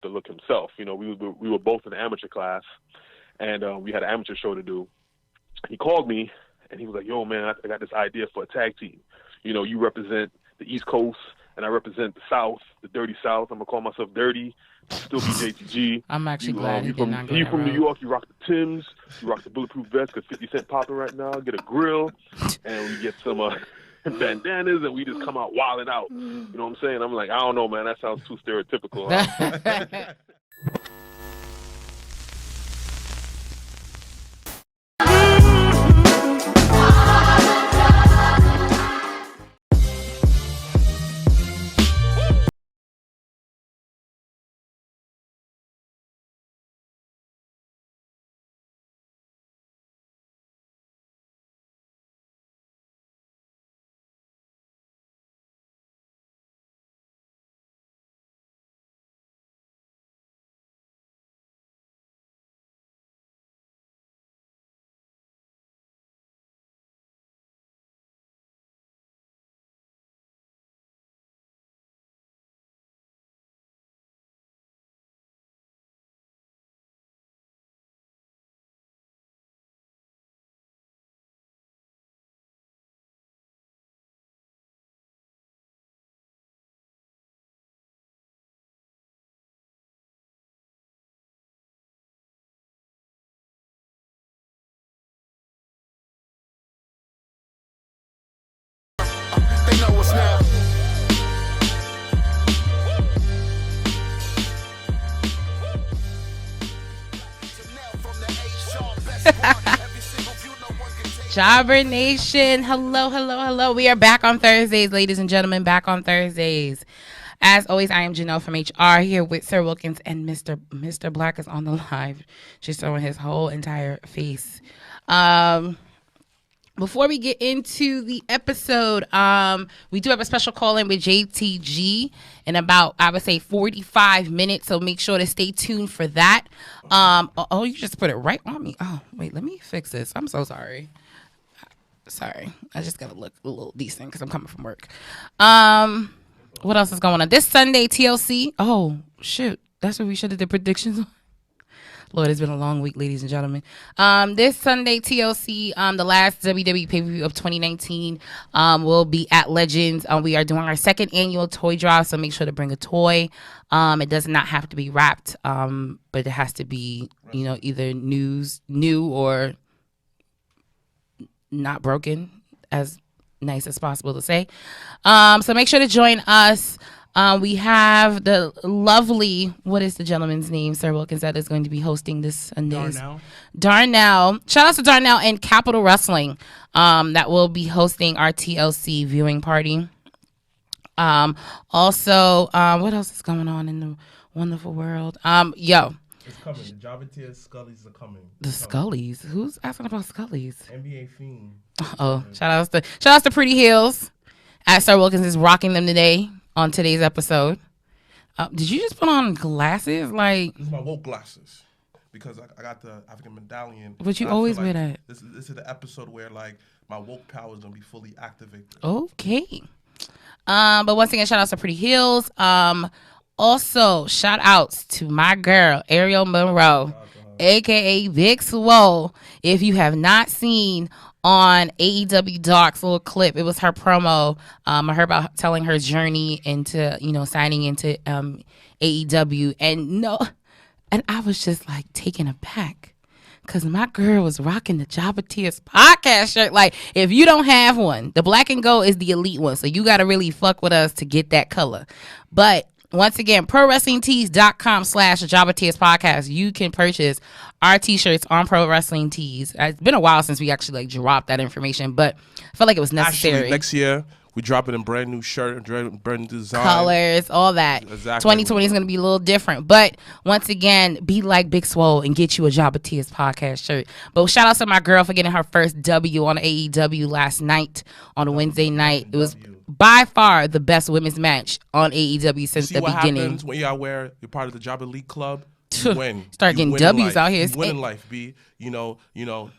the look himself. You know, we were both in the amateur class, and we had an amateur show to do. He called me, and he was like, "Yo, man, I got this idea for a tag team. You know, you represent the East Coast, and I represent the South, the dirty South. I'm gonna call myself Dirty. Still be JTG. I'm actually glad he did not go You that from New route. York, you rock the Timbs, you rock the bulletproof vest because 50 Cent popping right now. Get a grill, and we get some bandanas, and we just come out wilding out. You know what I'm saying? I'm like, I don't know, man. That sounds too stereotypical. Huh? They know what's now. Jobber Nation, hello. We are back on Thursdays, ladies and gentlemen, back on Thursdays. As always, I am Janelle from HR here with Sir Wilkins, and Mr. Black is on the live, just showing his whole entire face. Before we get into the episode, we do have a special call-in with JTG in about, I would say, 45 minutes, so make sure to stay tuned for that. Oh, you just put it right on me. Oh, wait, let me fix this. I'm so sorry. Sorry, I just gotta look a little decent because I'm coming from work. What else is going on? This Sunday, TLC. Oh, shoot. That's what we should have did predictions on. Lord, it's been a long week, ladies and gentlemen. This Sunday, TLC, the last WWE pay-per-view of 2019, will be at Legends. We are doing our second annual toy drive, so make sure to bring a toy. It does not have to be wrapped, but it has to be, you know, either new or not broken, as nice as possible to say. So make sure to join us. We have the lovely, what is the gentleman's name, Sir Wilkins, that is going to be hosting this Sunday? Darnell. Shout out to Darnell and Capital Wrestling, that will be hosting our TLC viewing party. Also, what else is going on in the wonderful world? It's coming. The Jobber-Tears Scullies are coming. The Scullies? Who's asking about Scullies? NBA Fiend. Oh, shout outs to Pretty Heels. As Sir Wilkins is rocking them today on today's episode. Did you just put on glasses? Like, this is my woke glasses because I got the African medallion. But you always wear that. This is the episode where like my woke power is gonna be fully activated. Okay. But once again, shout outs to Pretty Heels. Also, shout outs to my girl, Ariel Monroe, aka Big Swole. If you have not seen on AEW Dark's little clip, it was her promo. I heard about telling her journey into, you know, signing into AEW. And I was just like taken aback because my girl was rocking the Jobber-Tears podcast shirt. Like, if you don't have one, the black and gold is the elite one. So you got to really fuck with us to get that color. But once again, ProWrestlingTees.com/Jobber-Tears podcast. You can purchase our t-shirts on Pro Wrestling Tees. It's been a while since we actually like dropped that information, but I felt like it was necessary. Actually, next year we drop it in brand new shirt, brand new design, colors, all that. Exactly. 2020 is going to be a little different, but once again, be like Big Swole and get you a Jobber-Tears podcast shirt. But shout out to my girl for getting her first W on AEW last night on a Wednesday night. It was by far the best women's match on AEW since the beginning. Happens when you're part of the Jobber Elite Club? You win. Start getting W's out here. You win in life, B. You know.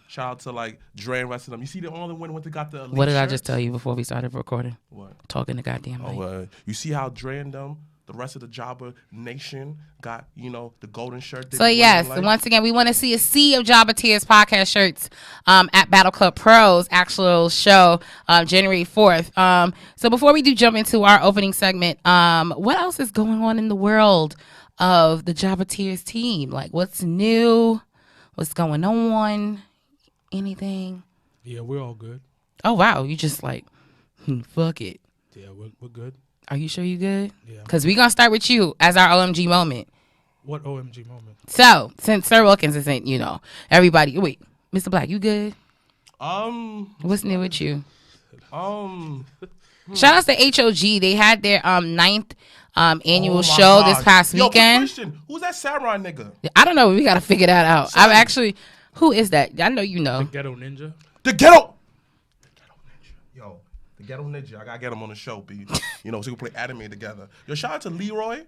Shout out to like Dre and rest of them. You see the only one when they got the elite What did shirts? I just tell you before we started recording? What? Talking to goddamn mic. You see how Dre and them, the rest of the Jabba Nation got, the golden shirt. So yes, once again, we want to see a sea of Jabba Tears podcast shirts at Battle Club Pro's actual show January 4th. So before we do jump into our opening segment, what else is going on in the world of the Jabba Tears team? Like, what's new? What's going on? Anything? Yeah, we're all good. Oh wow, you just like, fuck it. Yeah, we're good. Are you sure you good? Yeah. Because we're going to start with you as our OMG moment. What OMG moment? So, since Sir Wilkins isn't, everybody. Wait, Mr. Black, you good? What's new with you? Shout out to HOG. They had their ninth annual show this past weekend. Question. Who's that samurai nigga? I don't know. We got to figure that out. I've actually, who is that? I know you know. The Ghetto Ninja. The Ghetto Ninja. Yo, the Ghetto Ninja. I got to get him on the show, B. So we can play anime together. Yo, shout out to Leroy.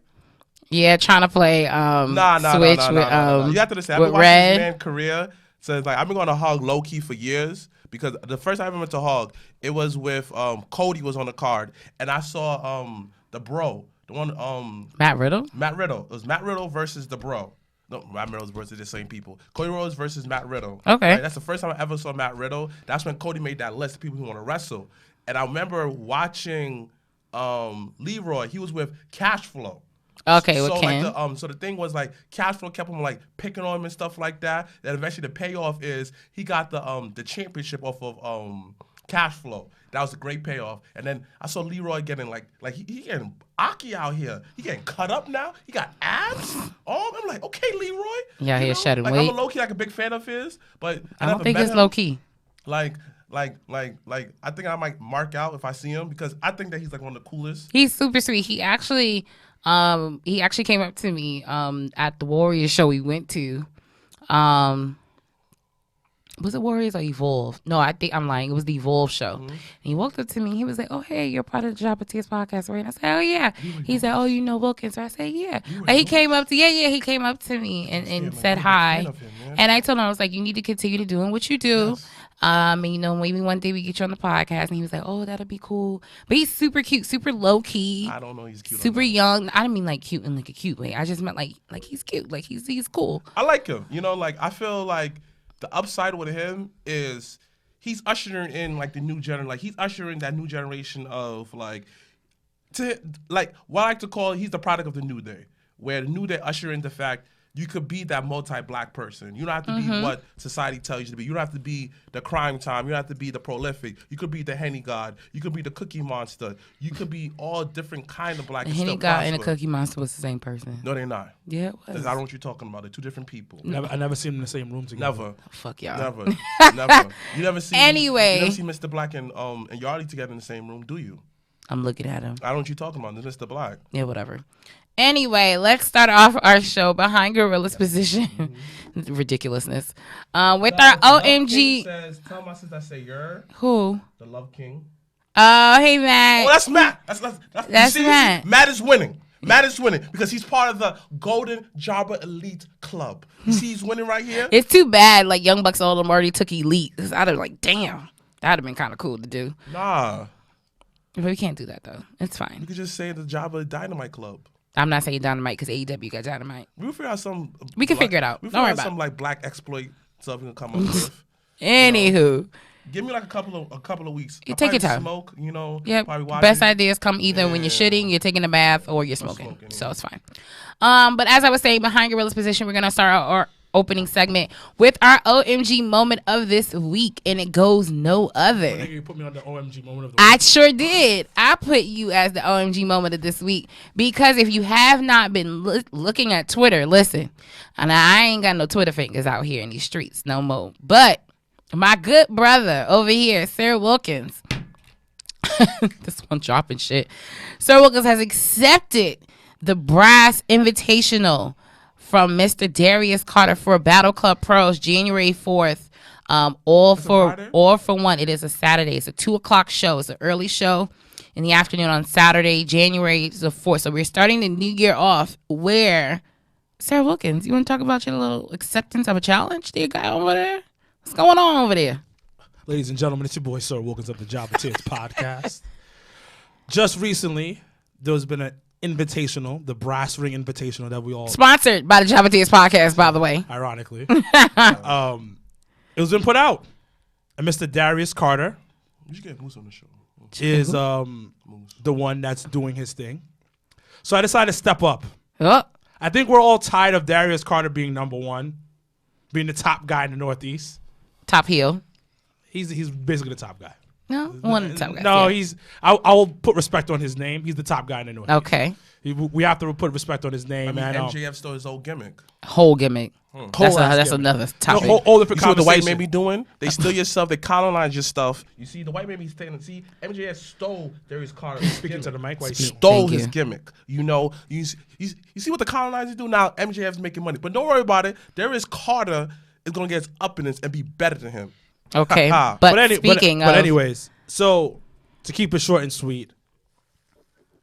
Yeah, trying to play Switch with You have to understand. I've been watching this man's career. So it's like I've been going to Hog low key for years because the first time I went to Hog, it was with Cody was on the card, and I saw the bro, the one Matt Riddle. Matt Riddle. It was Matt Riddle versus the bro. No, Matt Riddle's versus the same people. Cody Rhodes versus Matt Riddle. Okay, right? That's the first time I ever saw Matt Riddle. That's when Cody made that list of people who want to wrestle, and I remember watching Leroy. He was with Cash Flow. Okay, so with Ken. Like so the thing was like Cash Flow kept him like picking on him and stuff like that. Then eventually the payoff is he got the championship off of Cash Flow. That was a great payoff. And then I saw Leroy getting like he getting Aki out here. He getting cut up now. He got abs. I'm like, okay, Leroy. Yeah, he's shedding like, weight. I'm a low key like a big fan of his, but I don't think it's low key. Like I think I might mark out if I see him because I think that he's like one of the coolest. He's super sweet. He actually came up to me at the Warriors show we went to. Was it Warriors or Evolve? No, I think I'm lying. It was the Evolve show. And he walked up to me. He was like, "Oh, hey, you're part of the Jabba Tears podcast, right?" And I said, "Oh, yeah." He said, "Oh, you know Wilkins?" So I said, "Yeah." Like, he came up to he came up to me and said hi. And I told him, I was like, "You need to continue to doing what you do." Yes. And maybe one day we get you on the podcast. And he was like, "Oh, that'll be cool." But he's super cute, super low key. I don't know, he's cute. Super young. I didn't mean like cute in like a cute way. I just meant like he's cute. Like he's cool. I like him. Like I feel like the upside with him is he's ushering in like the new generation. Like he's ushering that new generation of what I like to call he's the product of the new day, where the new day usher in the fact you could be that multi-black person. You don't have to be what society tells you to be. You don't have to be the Cryme Tyme. You don't have to be the prolific. You could be the Henny God. You could be the Cookie Monster. You could be all different kind of black. The Henny God and the Cookie Monster was the same person. No, they're not. Yeah, it was. I don't know what you're talking about. They're two different people. I never seen them in the same room together. Never. Oh, fuck y'all. Never. Never. You never see. Anyway. You never see Mr. Black and Yardley together in the same room, do you? I'm looking at him. I don't know what you're talking about. It's Mr. Black. Yeah, whatever. Anyway, let's start off our show behind Gorilla's position. Ridiculousness. With our OMG. Says, tell my sister I say you're who? The Love King. Oh, hey Matt. Oh, that's Matt. That's Matt. Matt is winning. Matt is winning because he's part of the Golden Jabba Elite Club. You see, he's winning right here. It's too bad. Like Young Bucks all of them already took Elite. I'd have like, damn, that'd have been kind of cool to do. Nah. But we can't do that though. It's fine. You could just say the Jabba Dynamite Club. I'm not saying Dynamite because AEW got Dynamite. We'll figure out some. We can figure it out. Don't worry about some like black exploit stuff we can come up with. Anywho, give me like a couple of weeks. You take your time. Smoke, Yep. Probably watch Best it. ideas come either when you're shitting, you're taking a bath, or you're smoking. So it's fine. But as I was saying, behind Gorilla's position, we're gonna start our opening segment with our OMG moment of this week, and it goes no other. You put me on the OMG moment of the week. I sure did. I put you as the OMG moment of this week because if you have not been looking at Twitter, listen, and I ain't got no Twitter fingers out here in these streets no more, but my good brother over here, Sir Wilkins, this one dropping shit. Sir Wilkins has accepted the brass invitational from Mr. Darius Carter for Battle Club Pros January 4th. All for one. It is a Saturday. It's a 2:00 show. It's an early show in the afternoon on Saturday, January the 4th. So we're starting the new year off where, Sarah Wilkins, you want to talk about your little acceptance of a challenge that you got over there? What's going on over there? Ladies and gentlemen, it's your boy Sir Wilkins of the Jabba Tears podcast. Just recently, there's been an Invitational, the Brass Ring Invitational that we all Sponsored by the Jabba Tears podcast, by the way. ironically. It was been put out. And Mr. Darius Carter You should get Moose on the show. is the one that's doing his thing. So I decided to step up. Oh, I think we're all tired of Darius Carter being number one, being the top guy in the Northeast. top heel. He's basically the top guy. No, one of the top guys. No, yeah. I'll put respect on his name. He's the top guy in the Northeast. Okay. We have to put respect on his name. I mean, and MJF stole his old gimmick. Whole gimmick. Whole ass That's gimmick. another topic. Whole different You see what the white conversation. man be doing? They steal your stuff. They colonize your stuff. You see, the white man be standing. See, MJF stole Darius Carter. Speaking to the mic, white people. Stole Thank his you. gimmick. You know, you see what the colonizers do now? MJF's making money. But don't worry about it. Darius Carter is going to get his uppiness and be better than him. Okay. Ha-ha. But speaking of. But anyways, so to keep it short and sweet,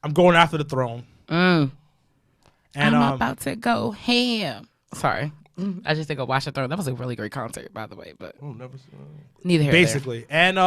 I'm going after the throne. And And I'm about to go ham. Sorry. I just think of Watch the Throne. That was a really great concert, by the way, but Oh, never. neither here nor there. basically, and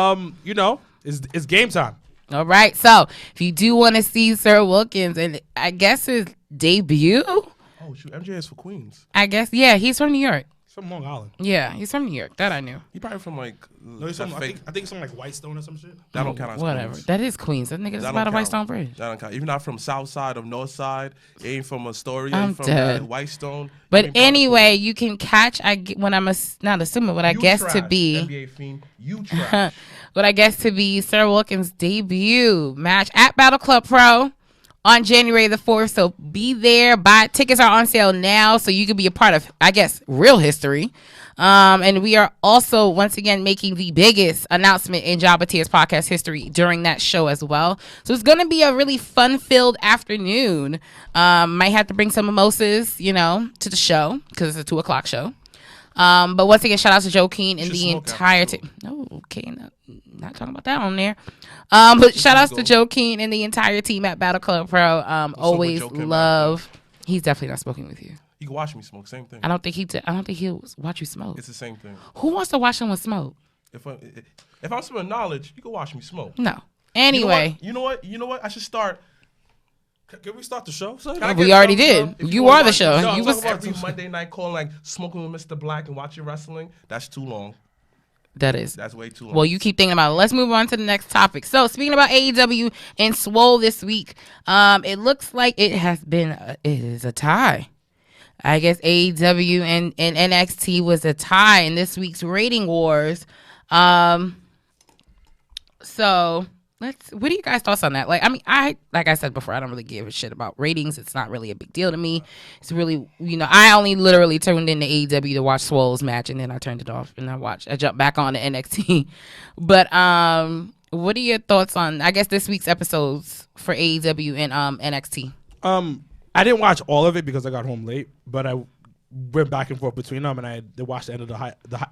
it's game time. All right. So if you do want to see Sir Wilkins, and I guess his debut, Oh, shoot. MJ is for Queens. I guess, yeah, he's from New York. From Long Island. Yeah, he's from New York. That I knew. He probably from like. No, he's that from, I think something like Whitestone or some shit. That don't count as Whatever. Queens. That is Queens. That nigga's That about a don't Whitestone count. Bridge. That don't count. If you're not from South Side or North Side, you ain't from Astoria, I'm you from dead. Whitestone. But you ain't part of anyway, you can catch, when I'm not assuming, what I You guess to trash, be. NBA fiend, you trash. What I guess to be Sir Wilkins' debut match at Battle Club Pro on January the 4th. So be there. Tickets are on sale now, so you can be a part of, I guess, real history. And we are also, once again, making the biggest announcement in Jabba Tears podcast history during that show as well. So it's going to be a really fun-filled afternoon. Might have to bring some mimosas, to the show because it's a 2:00 show. But once again, shout out to Joe Keen and Should the smoke entire after team. No, okay, not talking about that on there. But shout outs to Joe Keen and the entire team at Battle Club Pro. Always Joe Kim love. He's definitely not smoking with you. You can watch me smoke, same thing. I don't think he'll watch you smoke. It's the same thing. Who wants to watch someone smoke? If I'm spilling knowledge, you can watch me smoke. No. Anyway, You know what? I should start. Can we start the show? Son? Can I we get already thumbs did. up if You wanna are the watch show. No, You I'm was talking about every Monday night calling like smoking with Mr. Black and watching wrestling. That's too long. that is. That's way too long. Well, you keep thinking about it. Let's move on to the next topic. So, speaking about AEW and Swole this week, it looks like it is a tie. I guess AEW and NXT was a tie in this week's rating wars. So what are you guys' thoughts on that? Like I said before, I don't really give a shit about ratings. It's not really a big deal to me. It's really, I only literally turned into AEW to watch Swole's match, and then I turned it off and I jumped back on to NXT. But what are your thoughts on, I guess, this week's episodes for AEW and NXT? I didn't watch all of it because I got home late, but I went back and forth between them, and I watched the end of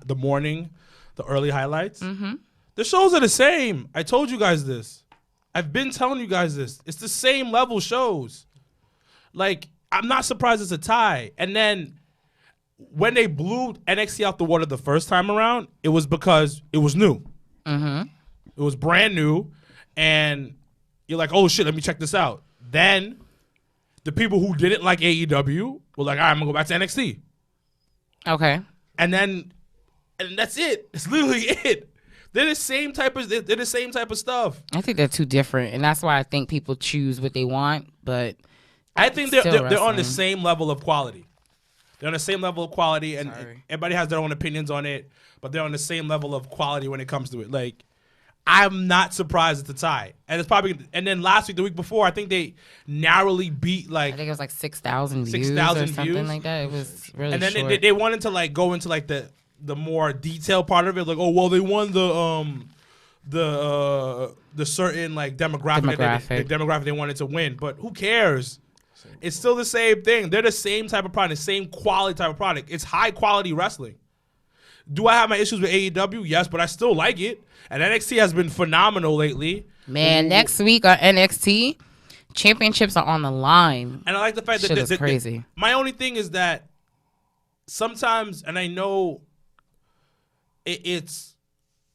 the morning, the early highlights. Mm-hmm. The shows are the same. I told you guys this. I've been telling you guys this. It's the same level shows. Like, I'm not surprised it's a tie. And then when they blew NXT out the water the first time around, it was because it was new. Mm-hmm. It was brand new, and you're like, oh shit, let me check this out. Then the people who didn't like AEW were like, all right, I'm gonna go back to NXT. Okay. And that's it. It's literally it. They're the same type of stuff. I think they're too different, and that's why I think people choose what they want. But I think Still they're on the wrestling. same level of quality. They're on the same level of quality, and Sorry. everybody has their own opinions on it, but they're on the same level of quality when it comes to it. Like, I'm not surprised it's a tie. And it's probably, and then last week, the week before, I think they narrowly beat I think it was like 6,000 views 6,000 or something views. like that. It was really and then short. they wanted to like go into like the more detailed part of it, like, oh well, they won the certain like demographic they wanted to win, but who cares? It's still the same thing. They're the same type of product, the same quality type of product. It's high quality wrestling. Do I have my issues with AEW? Yes, but I still like it. And NXT has been phenomenal lately. Man, next week on NXT, championships are on the line. And I like the fact Shit is crazy. My only thing is that sometimes, and I know it's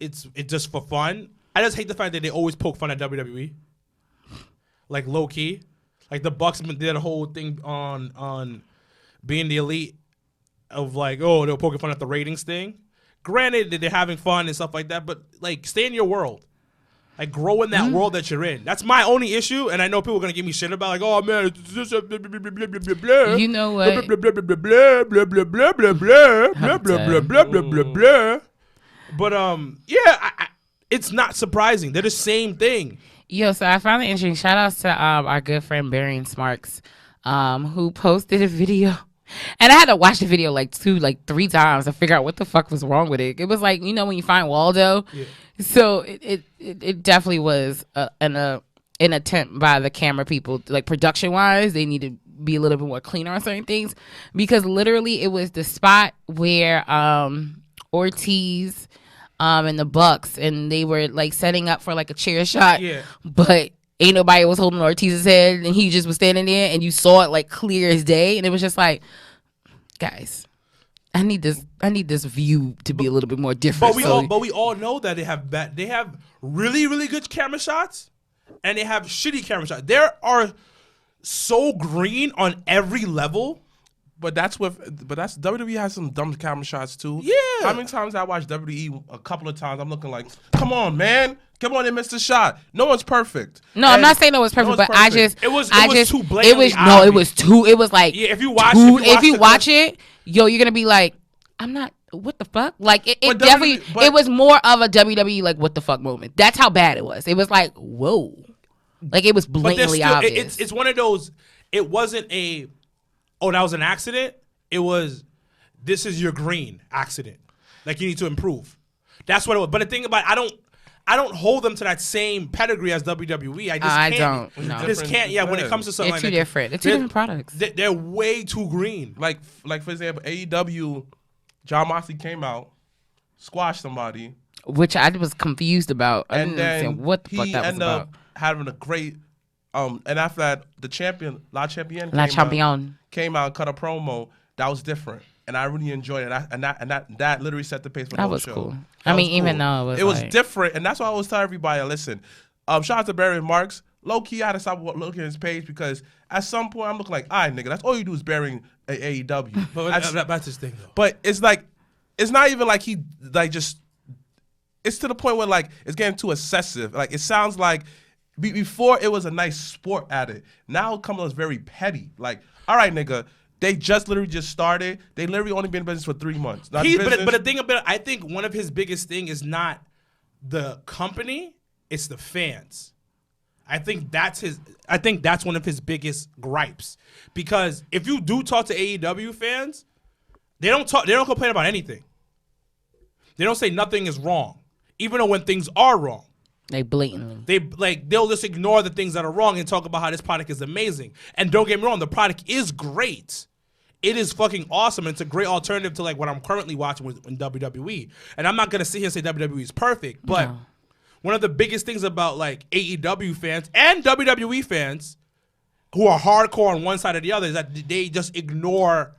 just for fun. I just hate the fact that they always poke fun at WWE, like low key. Like the Bucks did a whole thing on being the elite of like, oh, they were poking fun at the ratings thing. Granted that they're having fun and stuff like that, but like stay in your world. Like grow in that world that you're in. That's my only issue, and I know people are gonna give me shit about like, oh man, it's this blah blah blah blah blah blah. You know what? Blah blah blah blah blah blah blah blah blah blah blah blah blah blah blah blah. But yeah, it's not surprising. They're the same thing. Yo, so I found it interesting. Shout outs to our good friend Barry Smarks, who posted a video. And I had to watch the video like 3 times to figure out what the fuck was wrong with it. It was like, you know, when you find Waldo. Yeah. So it definitely was an attempt by the camera people, like production wise, they need to be a little bit more cleaner on certain things, because literally it was the spot where Ortiz and the Bucks, and they were like setting up for like a chair shot, but ain't nobody was holding Ortiz's head, and he just was standing there, and you saw it like clear as day, and it was just like, guys, I need this view to be a little bit more different. But we all know that they have really, really good camera shots, and they have shitty camera shots. There are so green on every level. But that's WWE has some dumb camera shots too. Yeah. How many times I watched WWE? A couple of times I'm looking like, come on, man. Come on and miss the shot. No one's perfect. No, I'm not saying no one's perfect, but I just it was too blatantly obvious. It was like, yeah, if you watch it, yo, you're gonna be like, I'm not, what the fuck? Like it definitely it was more of a WWE like what the fuck moment. That's how bad it was. It was like, whoa. Like it was blatantly obvious. It's one of those, it wasn't a, oh, that was an accident. It was, this is your green accident. Like you need to improve. That's what it was. But the thing about it, I don't hold them to that same pedigree as WWE. I just can't. Yeah, when it comes to something like that, different. It's two different products. They're way too green. Like for example, AEW, John Moxley came out, squashed somebody, which I was confused about. I didn't then understand what the fuck that was about. He ended up having a great. And after that, the champion, La Champion came out and cut a promo. That was different, and I really enjoyed it. And that literally set the pace for the whole show. Cool. I mean, even though it was different, and that's why I always tell everybody, listen, shout out to Barry Marks. Low key, I had to stop looking at his page because at some point I'm looking like, all right, nigga, that's all you do is burying AEW. But that's his thing, though. But it's like, it's not even like he like just. It's to the point where like it's getting too excessive. Like it sounds like. Before it was a nice sport at it. Now Cumberland's very petty. Like, all right, nigga, they literally just started. They literally only been in business for 3 months. But the thing about it, I think one of his biggest thing is not the company, it's the fans. I think that's one of his biggest gripes. Because if you do talk to AEW fans, they don't complain about anything. They don't say nothing is wrong, even though when things are wrong. They blatantly. They'll just ignore the things that are wrong and talk about how this product is amazing. And don't get me wrong, the product is great. It is fucking awesome. And it's a great alternative to like what I'm currently watching in WWE. And I'm not gonna sit here and say WWE is perfect, but one of the biggest things about like AEW fans and WWE fans who are hardcore on one side or the other is that they just ignore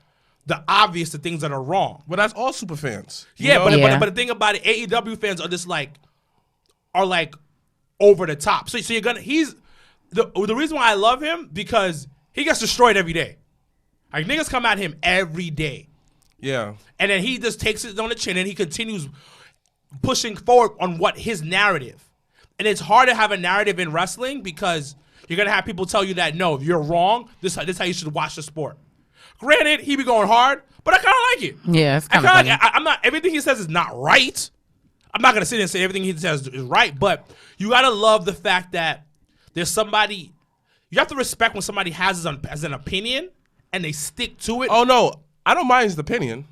the obvious, the things that are wrong. But that's all super fans. But the thing about it, AEW fans are just like over the top. So you're gonna the reason why I love him because he gets destroyed every day. Like niggas come at him every day. Yeah. And then he just takes it on the chin and he continues pushing forward on what his narrative. And it's hard to have a narrative in wrestling because you're gonna have people tell you that no, you're wrong. This is how you should watch the sport. Granted, he be going hard, but I kinda like it. Yeah, it's kinda funny. I'm not everything he says is not right. I'm not going to sit there and say everything he says is right, but you got to love the fact that there's somebody, you have to respect when somebody has as an opinion and they stick to it. Oh, no. I don't mind his opinion.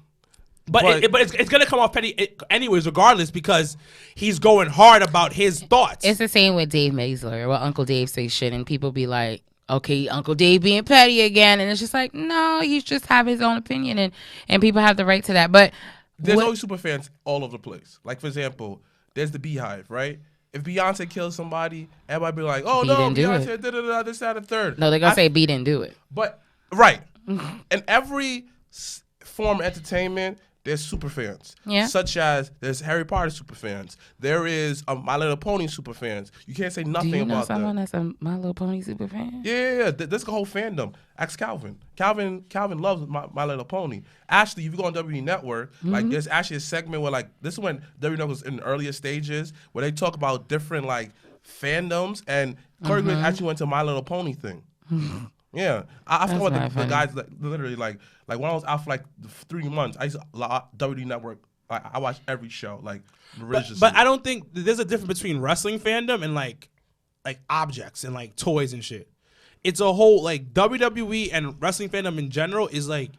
But it's going to come off petty anyways, regardless, because he's going hard about his thoughts. It's the same with Dave Mazler. Well, Uncle Dave says shit and people be like, okay, Uncle Dave being petty again. And it's just like, no, he's just have his own opinion and people have the right to that. But there's always super fans all over the place. Like, for example, there's the Beehive, right? If Beyonce kills somebody, everybody be like, oh, B no, didn't do Beyonce, it. da-da-da, this, that, and third. No, they're going to say B didn't do it. But, right. In every form of entertainment, there's super fans. Yeah. Such as there's Harry Potter super fans. There is My Little Pony super fans. You can't say nothing Do you know about someone that. that's a My Little Pony super fan? Yeah. There's a whole fandom. Ask Calvin. Calvin loves My Little Pony. Actually, if you go on WWE Network, like there's actually a segment where like this is when WWE Network was in the earlier stages where they talk about different like fandoms, and Corey Graves actually went to My Little Pony thing. Yeah, I forgot what the guys literally like when I was out for like 3 months. I used to WWE Network. I watched every show like religiously. But I don't think there's a difference between wrestling fandom and like objects and like toys and shit. It's a whole like WWE and wrestling fandom in general is like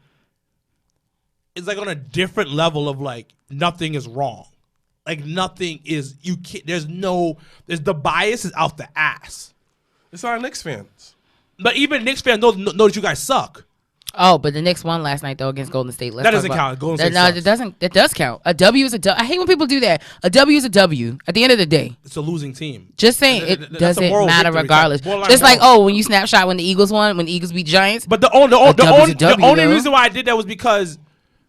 it's like on a different level of like nothing is wrong. Like nothing is you can't. There's the bias is out the ass. It's our Knicks fans. But even Knicks fans know that you guys suck. Oh, but the Knicks won last night though against Golden State. That doesn't count. Golden State no, sucks. it doesn't. It does count. A W is a W. I hate when people do that. A W is a W. At the end of the day, It's a losing team. just saying it That's a doesn't moral matter victory. regardless. Borderline Just like moral. when you snapshot when the Eagles won, when the Eagles beat Giants. But the W's a W, only though. reason why I did that was because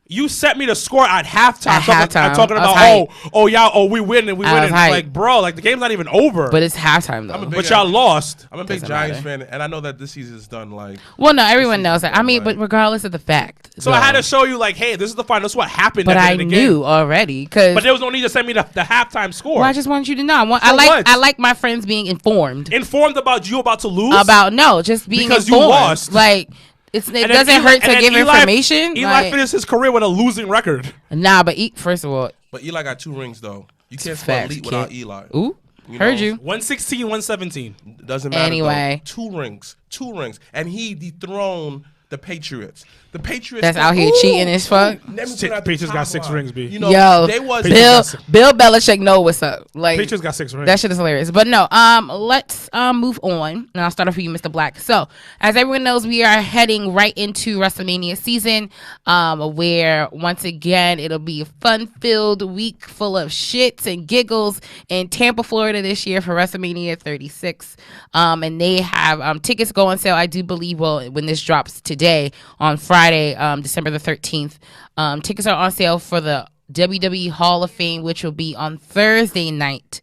you sent me the score at halftime. At halftime. Talking I was about we winning, I was hyped. like bro, like the game's not even over. But it's halftime though. big but y'all lost. I'm a big Doesn't Giants matter. fan, and I know that this season is done like. Well, no, everyone knows that. I mean, Like- but regardless of the fact. So I had to show you like, hey, this is the final. This is what happened. But at the I end of the knew game. already because. But there was no need to send me the halftime score. Well, I just want you to know. what? I like my friends being informed Informed about you about to lose. just being Because you informed. lost. Like it And then doesn't hurt to and then give information. Eli like, finished his career with a losing record. nah, but first of all, But Eli got 2 rings though. You can't spell facts, elite you without can't. Eli. ooh, You heard know? you. 116, 117. Doesn't matter. Anyway. though. 2 rings, and he dethroned the Patriots. The Patriots That's out here cheating as fuck. Patriots got 6 rings, B. You know, Yo, they was Bill Belichick know what's up. Like Patriots got 6 rings. that shit is hilarious. But no, let's move on. And I'll start off with you, Mr. Black. So, as everyone knows, we are heading right into WrestleMania season, where once again it'll be a fun-filled week full of shits and giggles in Tampa, Florida this year for WrestleMania 36. And they have tickets go on sale. I do believe when this drops today on Friday, December the 13th. Tickets are on sale for the WWE Hall of Fame, which will be on Thursday night,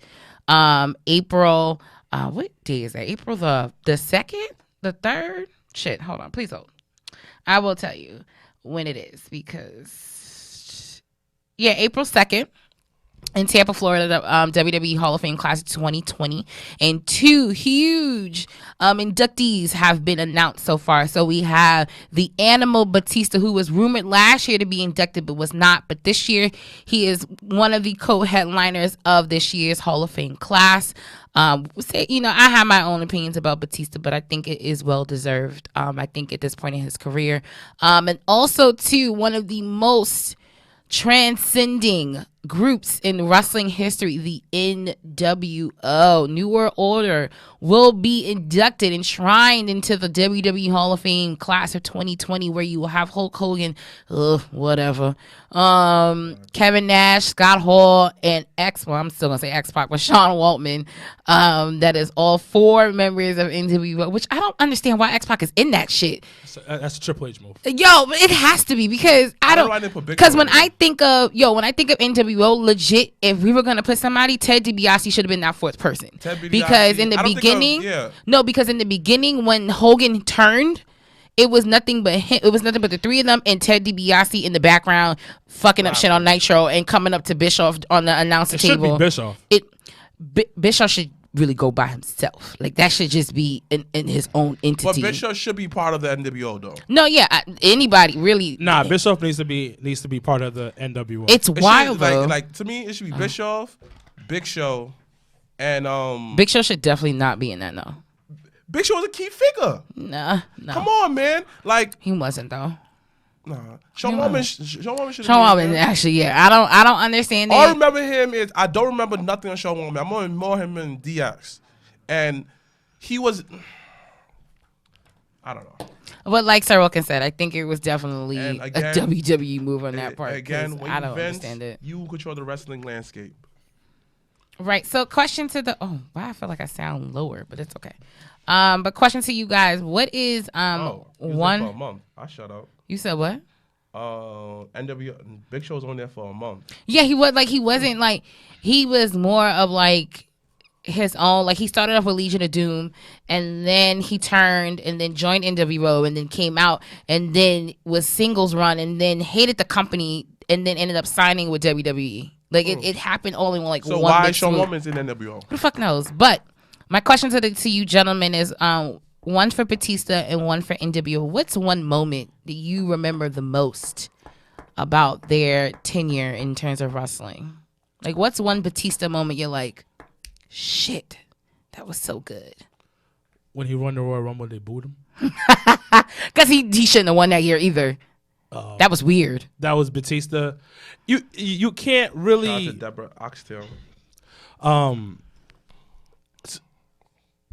April. What day is that? April the 2nd, the 3rd. Shit, hold on, please hold. I will tell you when it is because April 2nd. In Tampa, Florida, the WWE Hall of Fame Class of 2020, and 2 huge inductees have been announced so far. So we have the Animal Batista, who was rumored last year to be inducted but was not. But this year, he is one of the co-headliners of this year's Hall of Fame class. I have my own opinions about Batista, but I think it is well deserved. I think at this point in his career, and also too, one of the most transcending groups in wrestling history, the NWO, New World Order, will be inducted, enshrined into the WWE Hall of Fame Class of 2020, where you will have Hulk Hogan, whatever, Kevin Nash, Scott Hall, and I'm still gonna say X-Pac, but Sean Waltman. That is all 4 members of NWO, which I don't understand why X-Pac is in that shit. That's a Triple H move. Yo, it has to be because I don't. Because when I think of NWO, legit, if we were gonna put somebody, Ted DiBiase should have been that 4th person. Because in the beginning, because in the beginning when Hogan turned, it was nothing but him, it was nothing but the 3 of them and Ted DiBiase in the background fucking up shit on Nitro and coming up to Bischoff on the announcer table. Should be Bischoff. Bischoff should really go by himself. Like that should just be in his own entity. But Bischoff should be part of the NWO though. No, anybody really. Nah, Bischoff needs to be part of the NWO. It's wild though. Like to me, it should be Bischoff, Big Show, and Big Show should definitely not be in that. No, Big Show was a key figure. No. Come on, man. Like he wasn't though. Nah, Sean Waltman should. Sean Waltman, actually, yeah. I don't understand that. All I remember him is I don't remember nothing on Sean Waltman. I'm more him in DX, and he was. I don't know. But like Sir Wilkins said, I think it was definitely again, a WWE move on that part. Again, when I don't Vince, understand it. You control the wrestling landscape. Right. So question to the I feel like I sound lower, but it's okay. But question to you guys: what is You was one? there for a month. I shut up. You said what? NW Big Show was on there for a month. Yeah, he was like he wasn't like he was more of like his own. Like he started off with Legion of Doom, and then he turned and then joined NWO, and then came out and then was singles run, and then hated the company, and then ended up signing with WWE. Like it happened all in like so one. why big Shawn swoop. Woman's in NWO? Who the fuck knows? But my question to you gentlemen is one for Batista and one for NWO. What's one moment that you remember the most about their tenure in terms of wrestling? Like, what's one Batista moment you're like, shit, that was so good? When he won the Royal Rumble, they booed him. Because he shouldn't have won that year either. That was weird. That was Batista. You can't Shout out really. to Deborah Oxtail.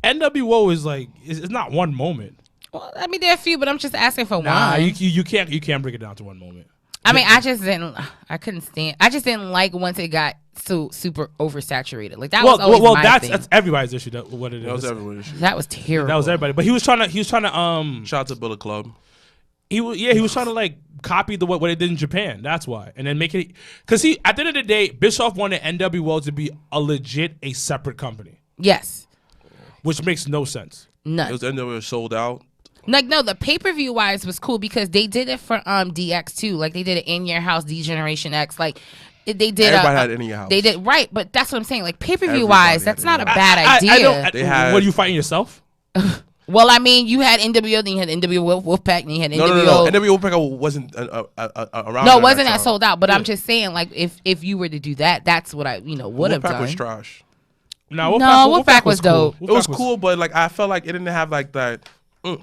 NWO is like it's not one moment. Well, I mean, there are a few, but I'm just asking for Nah, one. you can't break it down to one moment. I mean, I just didn't like once it got so super oversaturated. Like that was always my that's thing. everybody's issue. What it That was is. everyone's issue. That was terrible. That was everybody. But he was trying to Shout out to Bullet Club. he was trying to like copy what they did in Japan. That's why, and then make it because he at the end of the day, Bischoff wanted NWO to be a separate company, Yes. which makes no sense. It None. was NWO sold out. Like no, the pay-per-view wise was cool because they did it for DX too. Like they did it in your house, D-Generation X. Like they did. Everybody had it in your house. They did right, but that's what I'm saying. Like pay-per-view Everybody wise, had that's it not a in your bad I idea. They had- what are you fighting yourself? Well, I mean, you had NWO, then you had NWO Wolfpack, and you had NWO. No. NWO Wolfpack wasn't around. No, at it wasn't that that time. sold out. But I'm just saying, like, if you were to do that, that's what I would have Wolfpack done. was trash. No, Wolfpack was dope. Cool. It was Wolfpack cool, but like I felt like it didn't have like that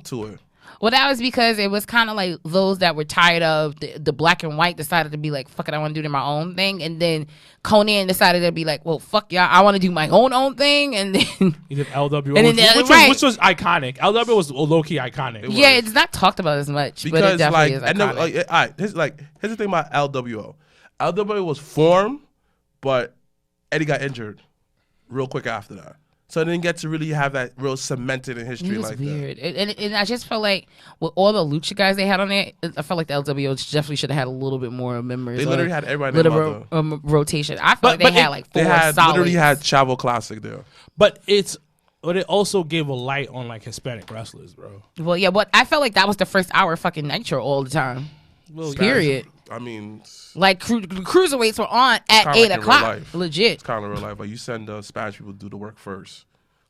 to it. Well, that was because it was kind of like those that were tired of the black and white decided to be like, fuck it, I want to do my own thing. And then Conan decided to be like, well, fuck y'all, I want to do my own thing. And then, He did LWO, And then, which was iconic. LWO was low key iconic. yeah, it's not talked about as much, but it Because definitely like, is iconic. all right, here's the thing about LWO. LWO was formed, but Eddie got injured real quick after that. So I didn't get to really have that real cemented in history It was like weird. And I just felt like with all the lucha guys they had on there, I felt like the LWO definitely should have had a little bit more members. They literally had everybody little and their mother. rotation. I felt like but they had it- like They four had solids. literally had Chavo Classic there. But it also gave a light on like Hispanic wrestlers, bro. Well, yeah, but I felt like that was the first hour of fucking Nitro all the time. Period. I mean, it's Like cruiserweights were on at kinda 8 like in real o'clock. life. Legit. kind of real life. Like you send Spanish people to do the work first.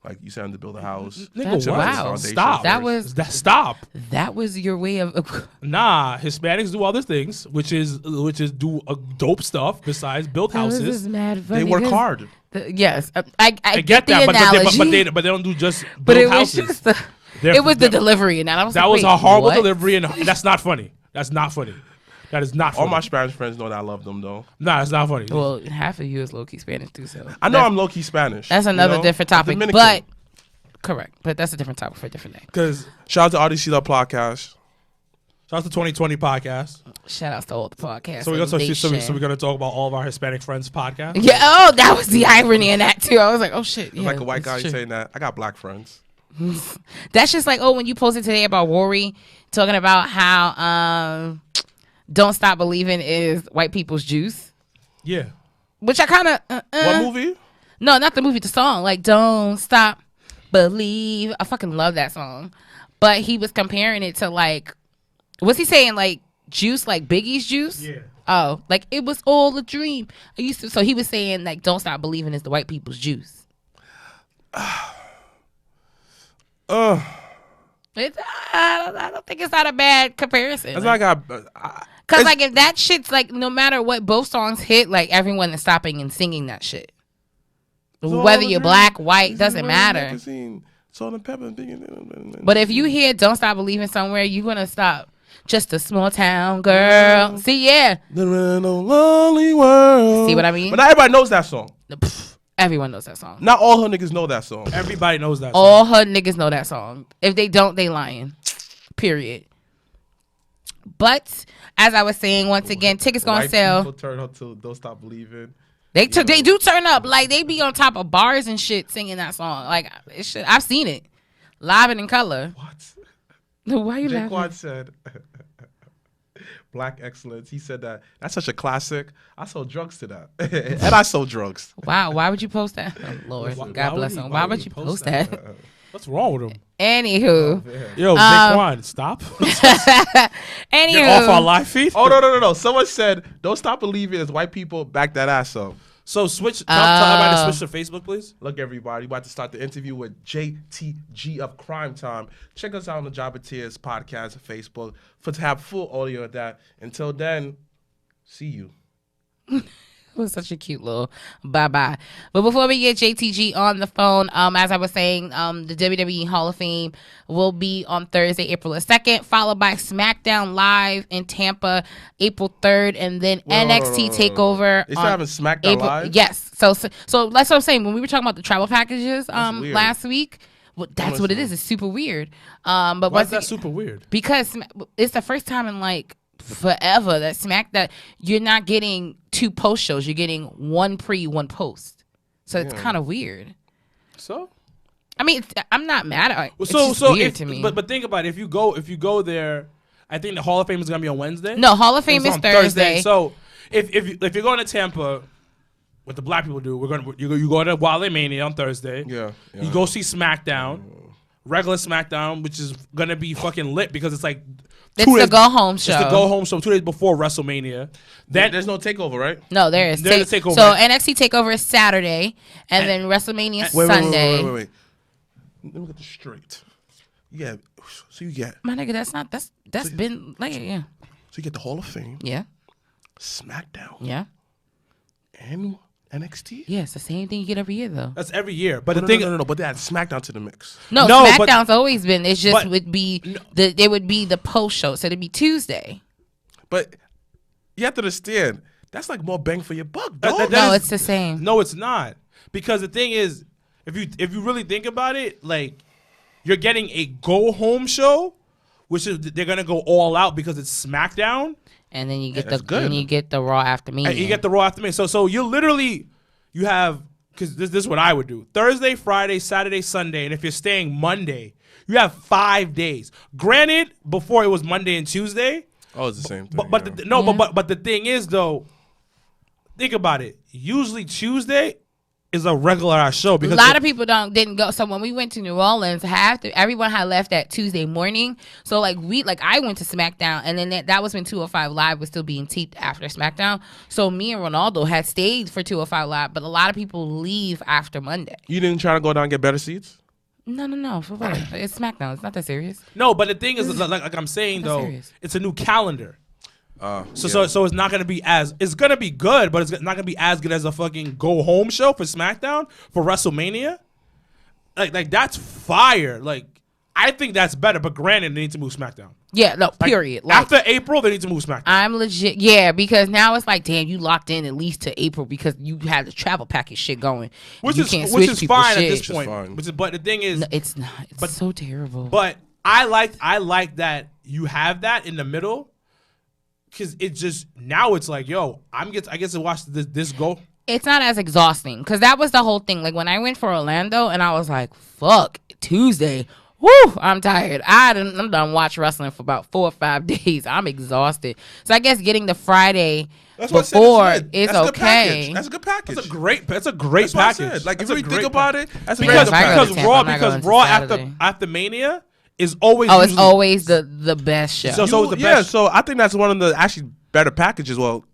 Like you send them to build a house. Nigga, Wow. what? Foundation Stop. first. Stop. That was your way of. Nah, Hispanics do other things, which is do dope stuff besides build houses. They work hard. Yes, I Get the that, analogy. but they don't do just build But it was houses. just the, They're- it was the they're- delivery, and I was That like, was wait, a horrible what? delivery, and that's not funny. That's not funny. That is not funny. All my Spanish friends know that I love them though. Nah, it's not funny. Well, half of you is low key Spanish too, so I know I'm low key Spanish. that's you another know? different topic. Dominican. But correct, but that's a different topic for a different day. Because Shout out to RDC Love Podcast. shout out to 2020 podcast. Shout outs to all the podcasts. So we're nation. gonna talk about all of our Hispanic friends podcast. Yeah. Oh, that was the irony in that too. I was like, oh shit. It's Yeah, like a white that's guy true. saying that. I got black friends. That's just like, oh, when you posted today about Rory talking about how Don't Stop Believing is white people's juice, Yeah. which I kind of What movie? No, not the movie, the song. Like, Don't Stop Believe. I fucking love that song. But he was comparing it to like, what's he saying? Like juice, like Biggie's juice. Yeah. Oh, like it was all a dream. I used to. So he was saying like, Don't Stop Believing is the white people's juice. I don't think it's not a bad comparison. That's like Cause like if that shit's like no matter what both songs hit, like everyone is stopping and singing that shit. Whether you're black, white, doesn't matter. Salt and pepper. But if you hear "Don't Stop Believing" somewhere, you're gonna stop. Just a small town girl. See, yeah. Lonely world. See what I mean? But not everybody knows that song. Pff, everyone knows that song. Not all her niggas know that song. Everybody knows that. All her niggas know that song. If they don't, they lying. Period. But as I was saying, once again, tickets gonna White sell. people turn up to Don't Stop Believing. They do turn up. Like they be on top of bars and shit singing that song. Like it should, I've seen it live and in color. What? Why you Jaquan laughing? said, Black Excellence. He said that's such a classic. I sold drugs to that, and I sold drugs. Wow, why would you post that? Oh, Lord, God bless him. Why would you post that? What's wrong with him? Anywho, Yo, Daquan, stop. anywho, Get off our live feed. Oh no! Someone said, "Don't stop believing as white people back that ass up." So switch. Tell everybody to switch to Facebook, please. Look, everybody, we're about to start the interview with JTG of Cryme Tyme. Check us out on the Jabba Tears podcast and Facebook to have full audio of that. Until then, see you. It was such a cute little bye-bye. But before we get JTG on the phone, as I was saying, the WWE Hall of Fame will be on Thursday, April 2nd, followed by SmackDown Live in Tampa, April 3rd, and then NXT TakeOver. They still having SmackDown Live? Yes. So that's what I'm saying. When we were talking about the travel packages last week, well, that's what it is. It's super weird. But Why is that super weird? Because it's the first time in like forever that you're not getting 2 post shows, you're getting 1 pre, 1 post, so it's kind of weird. So I mean, I'm not mad at it. It's so just so weird if, to me. but think about it. If you go there, I think the Hall of Fame is gonna be on Wednesday. No, Hall of Fame It's is on Thursday. So if you're going to Tampa, what the black people do, you go to Wale Mania on Thursday. Yeah. You go see SmackDown, regular SmackDown, which is gonna be fucking lit because it's like. It's the go home show. It's the go home show 2 days before WrestleMania. Then There's no takeover, right? No, there is. There's a takeover. So NXT TakeOver is Saturday, and then WrestleMania is Sunday. Wait. Let me get this straight. Yeah. So you get. My nigga, that's been like yeah. So you get the Hall of Fame, Yeah. SmackDown, Yeah. and NXT. Yeah, it's the same thing you get every year though. that's every year. But No, the thing, no. But they add SmackDown to the mix. No, No, but- SmackDown's always been. It's just but- would be it would be the post show, so it'd be Tuesday. But you have to understand, that's like more bang for your buck, That- dog. that- No, is- it's the same. no, it's not. Because the thing is, if you really think about it, like you're getting a go home show, which is they're gonna go all out because it's SmackDown, And then you get that's good. and you get the Raw after me. and you get the Raw after me. So you have because this is what I would do: Thursday, Friday, Saturday, Sunday, and if you're staying Monday, you have 5 days. Granted, before it was Monday and Tuesday. Oh, it's the same thing. But yeah. but the thing is though, think about it. Usually Tuesday is a regular ass show a because lot of people didn't go. So when we went to New Orleans, everyone had left that Tuesday morning. So I went to SmackDown, and then that was when 205 Live was still being taped after SmackDown. So me and Ronaldo had stayed for 205 Live, but a lot of people leave after Monday. You didn't try to go down and get better seats? No, for what? It's SmackDown. It's not that serious. No, but the thing is, like I'm saying That's though, serious. it's a new calendar. Yeah. So it's not gonna be it's gonna be good, but it's not gonna be as good as a fucking go home show for SmackDown for WrestleMania. Like that's fire. Like I think that's better. But granted, they need to move SmackDown. Yeah, no, period. Like, After April, they need to move SmackDown. I'm legit, yeah, because now it's like, damn, you locked in at least to April because you had the travel package shit going. Which You is can't switch people's fine at shit. this point. fine. But the thing is, No, it's not. It's so terrible. but I like that you have that in the middle. Cause it just now it's like, yo, I get to watch this go. It's not as exhausting because that was the whole thing. Like when I went for Orlando and I was like, fuck, Tuesday. Woo, I'm tired. I'm done watch wrestling for about 4 or 5 days. I'm exhausted. So I guess getting the Friday That's what I said, before it's lit. is That's a good okay. package. That's a good package. That's a great That's what I package. said. Like if That's you a think great about package. it, that's a Because very if I good go to package. Tampa, I'm not going to Raw Saturday. after Mania is always Oh, it's usually- always the best show. So it's the Yeah, best. so I think that's one of the actually better packages. Well,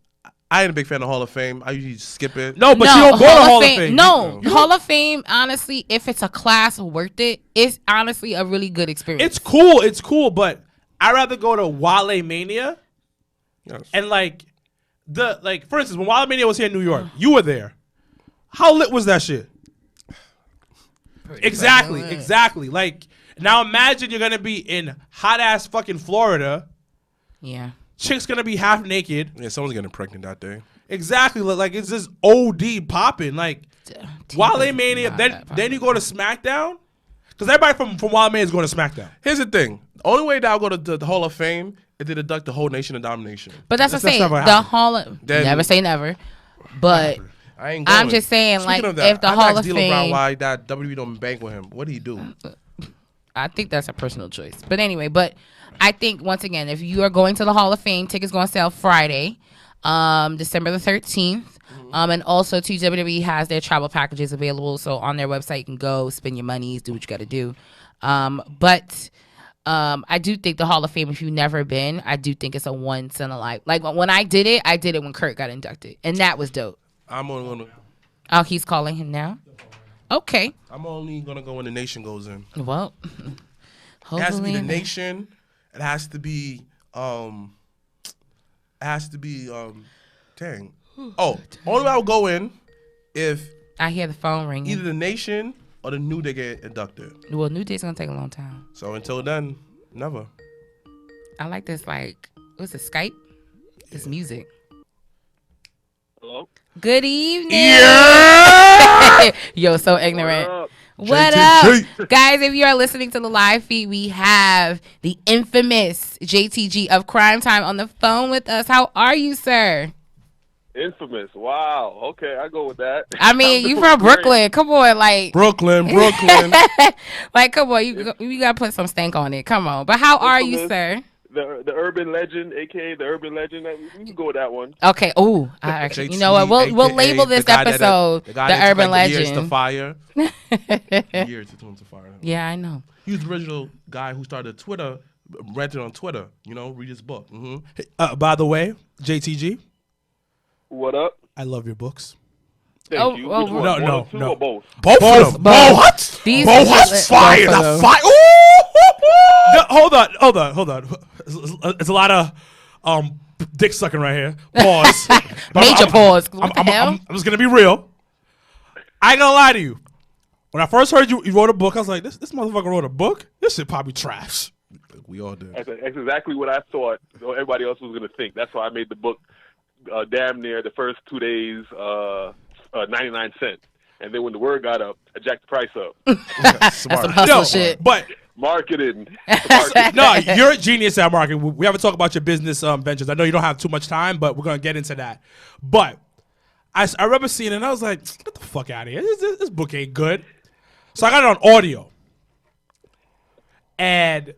I ain't a big fan of Hall of Fame. I usually skip it. No, but you don't go to Hall of Fame. No, Hall of Fame, honestly, if it's a class worth it, it's honestly a really good experience. It's cool, but I'd rather go to Wale Mania Yes. and for instance, when Wale Mania was here in New York, you were there. How lit was that shit? Exactly. Like now imagine you're gonna be in hot ass fucking Florida. Yeah. Chick's gonna be half naked. Yeah, someone's getting pregnant that day. Exactly. Like it's just OD popping. Like Wale Mania, then you go to SmackDown. Because everybody from Wale Mania is going to SmackDown. Here's the thing. The only way that I'll go to the Hall of Fame is to deduct the whole Nation of Domination. But that's what I'm That's saying. never The happened. Hall of Then- never say never. But I ain't going. I'm just saying, Speaking like, of that, if the I've Hall asked of D'Lo Brown Fame, why that WWE don't bank with him. What did he do? I think that's a personal choice. But anyway, I think once again, if you are going to the Hall of Fame, tickets go on sale Friday, December the 13th. And also, too, WWE has their travel packages available. So on their website, you can go, spend your monies, do what you got to do. But I do think the Hall of Fame, if you've never been, I do think it's a once in a life. Like when I did it when Kurt got inducted. And that was dope. I'm only gonna. Oh, he's calling him now? Okay. I'm only gonna go when the nation goes in. Well, It has to be the hopefully. nation. It has to be. Dang. Oh, only way I'll go in if I hear the phone ringing. either the nation or the New Day get inducted. Well, New Day's going to take a long time. So until then, never. I like this, like, what's it, Skype? This music. Hello? Good evening. Yeah! Yo, so ignorant. What up? What JTG. up? Guys, if you are listening to the live feed, we have the infamous JTG of Cryme Tyme on the phone with us. How are you, sir? Infamous. Wow. Okay, I go with that. I mean, I'm you doing from great. Brooklyn. Come on, like, Brooklyn. like, come on, you got to put some stank on it. Come on. But how are you, Infamous. sir? The urban legend, aka the urban legend. We can go with that one. Okay. Oh, actually, you know what? JT, We'll AKA label this the guy that- episode the guy the that took, urban like, Years to legend. fire. Years to turn to fire. Yeah, I know. He was the original guy who started Twitter, rented on Twitter. You know, read his book. By the way, JTG, What up? I love your books. Thank Oh, you. oh, Which one? no, One no, or two no. or both? Both of them. What? These Both are has the- fire. both of The them. fire. Hold on. It's a lot of dick sucking right here. Pause. Major pause. What the hell? I'm just gonna be real. I ain't gonna lie to you. When I first heard you wrote a book, I was like, this motherfucker wrote a book? This shit probably trash. We all did. That's exactly what I thought. Everybody else was gonna think. That's why I made the book damn near the first 2 days 99 cents. And then when the word got up, I jacked the price up. That's some hustle shit. But Marketing. no, you're a genius at marketing. We haven't talked about your business ventures. I know you don't have too much time, but we're gonna get into that. But I remember seeing it and I was like, get the fuck out of here. This book ain't good. So I got it on audio. And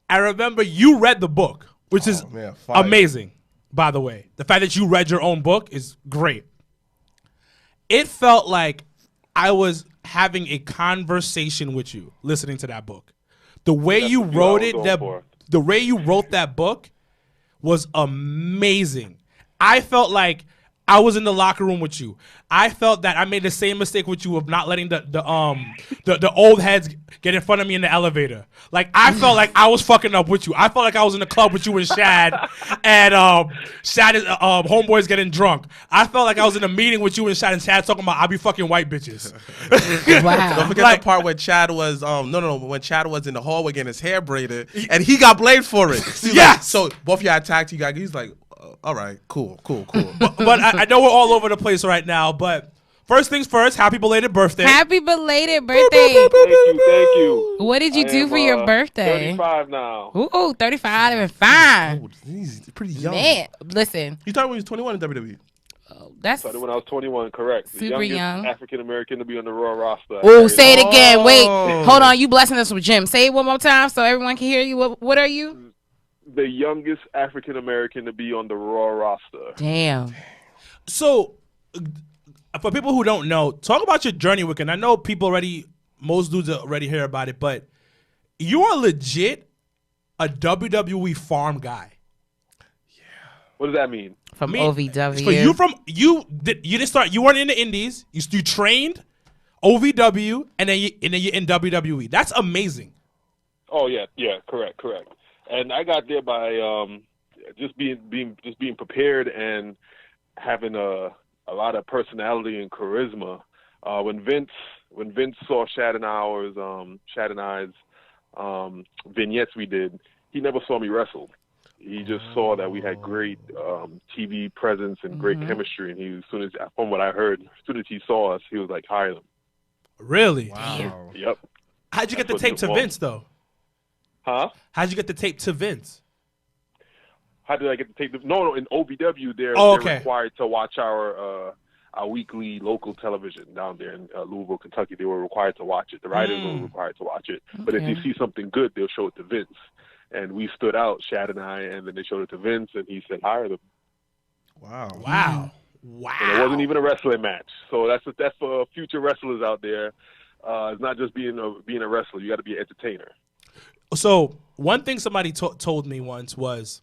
I remember you read the book, which is man, fire. amazing, by the way. The fact that you read your own book is great. It felt like I was having a conversation with you listening to that book. The way That's you what wrote I was it, going that for. the way you wrote that book was amazing. I felt like I was in the locker room with you. I felt that I made the same mistake with you of not letting the old heads get in front of me in the elevator. Like I felt like I was fucking up with you. I felt like I was in the club with you and Shad, and Shad is homeboys getting drunk. I felt like I was in a meeting with you and Shad talking about I'll be fucking white bitches. Wow. Don't forget Like- the part when Chad was when Chad was in the hallway getting his hair braided and he got blamed for it. He was Yes. like, so both y'all attacked you guys. He's like, all right, cool. But I know we're all over the place right now. But first things first, happy belated birthday. Happy belated birthday. Thank you. What did you I do am, for your birthday? 35 now. Ooh, 35 and fine. Oh, he's pretty young. Man, listen, You thought when he was 21 in WWE? that's Started when I was 21, correct. The Super youngest young. African American to be on the Raw roster. Oh, say it again. Wait, Oh. hold on. You blessing us with Jim. Say it one more time so everyone can hear you. What are you? The youngest African American to be on the Raw roster. Damn. So, for people who don't know, talk about your journey with it. And I know most dudes already hear about it, but you are legit a WWE farm guy. What does that mean? From Me- OVW. So you didn't start. You weren't in the Indies. You trained OVW, and then you're in WWE. That's amazing. Oh yeah, correct. And I got there by just being prepared and having a lot of personality and charisma. When Vince saw Shad and I's vignettes we did, he never saw me wrestle. He just saw that we had great TV presence and great chemistry, and from what I heard, as soon as he saw us, he was like, hire them. Really? Wow. Yep. How'd you get the That's tape what to it was. Vince though? Huh? How'd you get the tape to Vince? How did I get to take the? No, in OVW, they're okay. required to watch our weekly local television down there in Louisville, Kentucky. They were required to watch it. The writers were required to watch it. But if Okay. they see something good, they'll show it to Vince. and we stood out, Shad and I, and then they showed it to Vince, and he said hire them. Wow. Wow. And it wasn't even a wrestling match. So that's for future wrestlers out there. It's not just being a wrestler. You got to be an entertainer. So one thing somebody told me once was,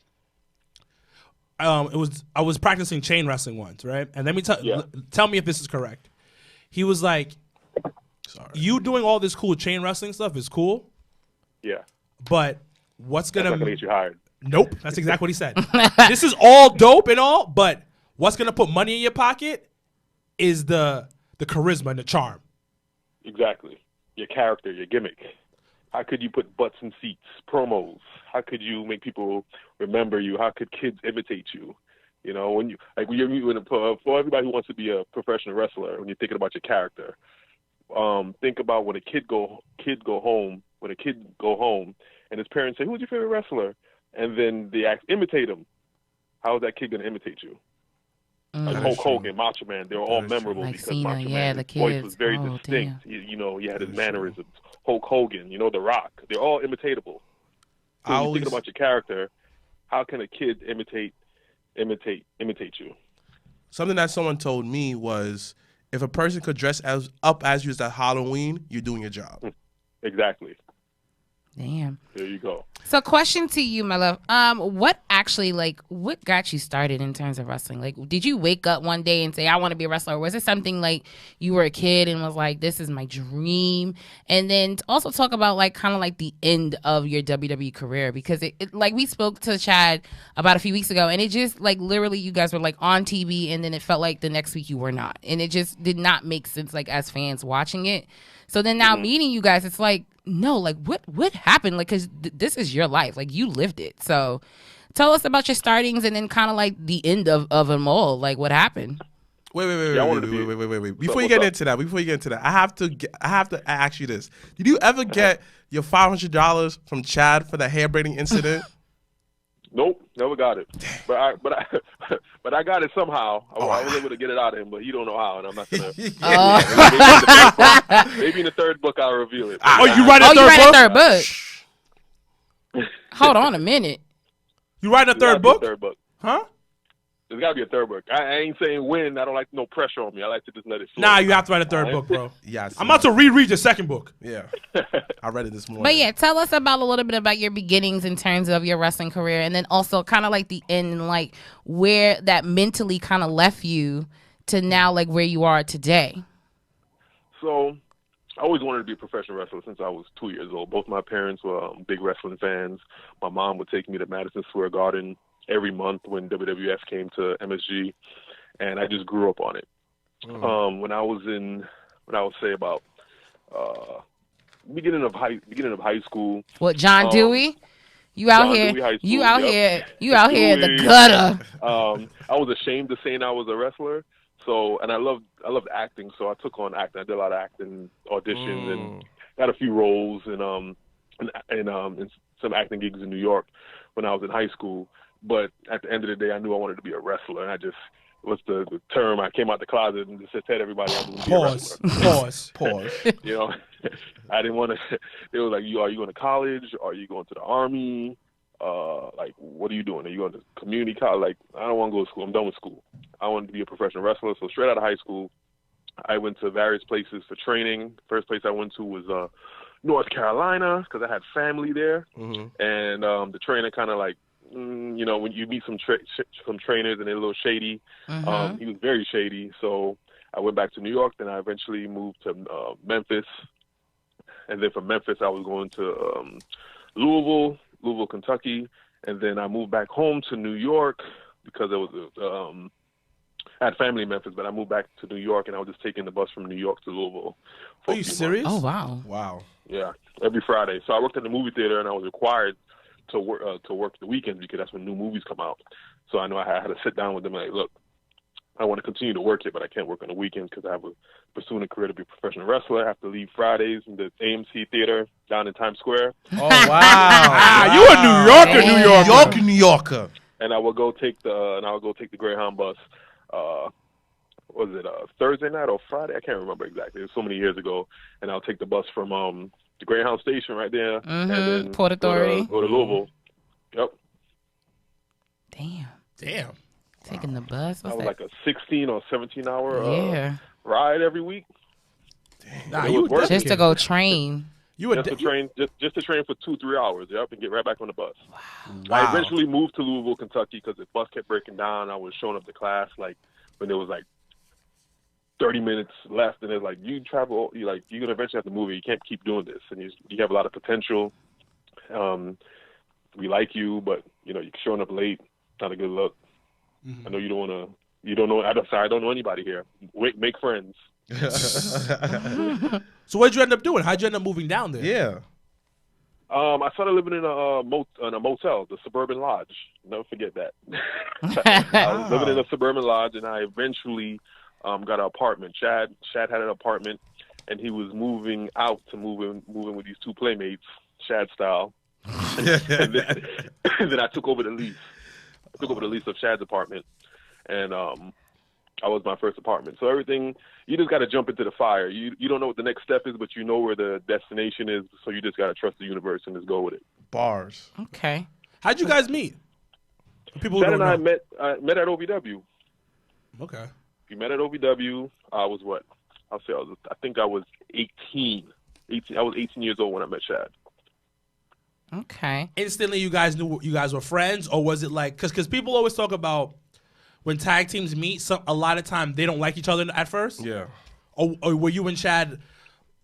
I was practicing chain wrestling once, right? And let me tell me if this is correct. He was like, you doing all this cool chain wrestling stuff is cool. Yeah. But what's That's not gonna get you hired. Nope. That's exactly what he said. This is all dope and all, but what's gonna put money in your pocket is the charisma and the charm. Exactly. Your character, your gimmick. How could you put butts in seats, promos? How could you make people remember you? How could kids imitate you? You know, for everybody who wants to be a professional wrestler, when you're thinking about your character, think about when a kid go home and his parents say, "Who's your favorite wrestler?" And then they imitate him. How is that kid going to imitate you? Like Hulk Hogan, Macho Man, they were all memorable like because Cena, Macho Man, his voice was very distinct. He had his mannerisms. Hulk Hogan, The Rock, they're all imitatable. So when you're thinking about your character, how can a kid imitate you? Something that someone told me was, if a person could dress up as you as at Halloween, you're doing your job. Exactly. Damn. There you go. So, question to you, my love. What got you started in terms of wrestling? Like, did you wake up one day and say, "I want to be a wrestler"? Or was it something like you were a kid and was like, "This is my dream"? And then also talk about kind of the end of your WWE career, because it like we spoke to Chad about a few weeks ago, and it just literally you guys were on TV, and then it felt like the next week you were not, and it just did not make sense as fans watching it. So then now meeting you guys, it's no, what happened? Because this is your life. You lived it. So tell us about your startings and then kind of the end of them all. What happened? Wait. Before you get into that, I have to ask you this. Did you ever get your $500 from Chad for the hair braiding incident? Nope, never got it. But I got it somehow. I was able to get it out of him, but he don't know how, and I'm not gonna. Maybe in the third book I'll reveal it. You write a third book? Hold on a minute. You write a third book? Third book. Huh? There's got to be a third book. I ain't saying when. I don't like no pressure on me. I like to just let it flow. Nah, you have to write a third book, bro. Yeah, I'm about to reread your second book. Yeah. I read it this morning. But yeah, tell us about a little bit about your beginnings in terms of your wrestling career, and then also kind of the end, and where that mentally kind of left you to now where you are today. So I always wanted to be a professional wrestler since I was 2 years old. Both my parents were big wrestling fans. My mom would take me to Madison Square Garden every month when WWF came to MSG, and I just grew up on it. When I was say about beginning of high school. What, John Dewey? You out here the gutter. I was ashamed of saying I was a wrestler. So, and I loved acting, so I took on acting. I did a lot of acting auditions and got a few roles and some acting gigs in New York when I was in high school. But at the end of the day, I knew I wanted to be a wrestler, and I just what's the term? I came out the closet and just said to everybody, "I'm going to be a wrestler." Pause. I didn't want to. They were like, "Are you going to college? Are you going to the army? What are you doing? Are you going to community college?" I don't want to go to school. I'm done with school. I wanted to be a professional wrestler. So straight out of high school, I went to various places for training. First place I went to was North Carolina because I had family there, and the trainer kind of when you meet some trainers and they're a little shady, he was very shady. So I went back to New York. Then I eventually moved to Memphis, and then from Memphis I was going to Louisville, Kentucky, and then I moved back home to New York because there was I had family in Memphis, but I moved back to New York, and I was just taking the bus from New York to Louisville. Are you serious? Oh wow! Wow. Yeah, every Friday. So I worked at the movie theater, and I was required to work the weekends because that's when new movies come out. So I know I had to sit down with them and look, I want to continue to work here, but I can't work on the weekends because I have pursuing a career to be a professional wrestler. I have to leave Fridays in the AMC theater down in Times Square. Oh wow! You a New Yorker. And I will go take the Greyhound bus. Was it Thursday night or Friday? I can't remember exactly. It was so many years ago. And I'll take the bus from the Greyhound station right there, and then Port Authority. Go to Louisville. Yep. Damn. Taking the bus. That was like a 16 or 17 hour ride every week. Nah, you worth just to go train. You were just to train for 2-3 hours, yep, and get right back on the bus. Wow. I eventually moved to Louisville, Kentucky, because the bus kept breaking down. I was showing up to class like when there was like 30 minutes left, and they're like, you're gonna eventually have to move it. You can't keep doing this, and you have a lot of potential. We like you, but you're showing up late. Not a good look. I know you don't want to. You don't know. I don't know anybody here. Make friends. So what did you end up doing? How'd you end up moving down there? Yeah. I started living in a motel, the Suburban Lodge. Never forget that. I was living in a Suburban Lodge, and I eventually got an apartment. Shad had an apartment, and he was moving out to moving with these two playmates, Shad style. and then I took over the lease. I took over the lease of Shad's apartment, and I was my first apartment. So everything, you just got to jump into the fire. You don't know what the next step is, but you know where the destination is. So you just got to trust the universe and just go with it. Bars. Okay. How'd you guys meet? People Chad who don't and know. I met at OVW. Okay. We met at OVW. I was what? I think I was 18. I was 18 years old when I met Chad. Okay. Instantly, you guys knew you guys were friends, or was it like because people always talk about when tag teams meet, a lot of time they don't like each other at first. Yeah. Or were you and Chad?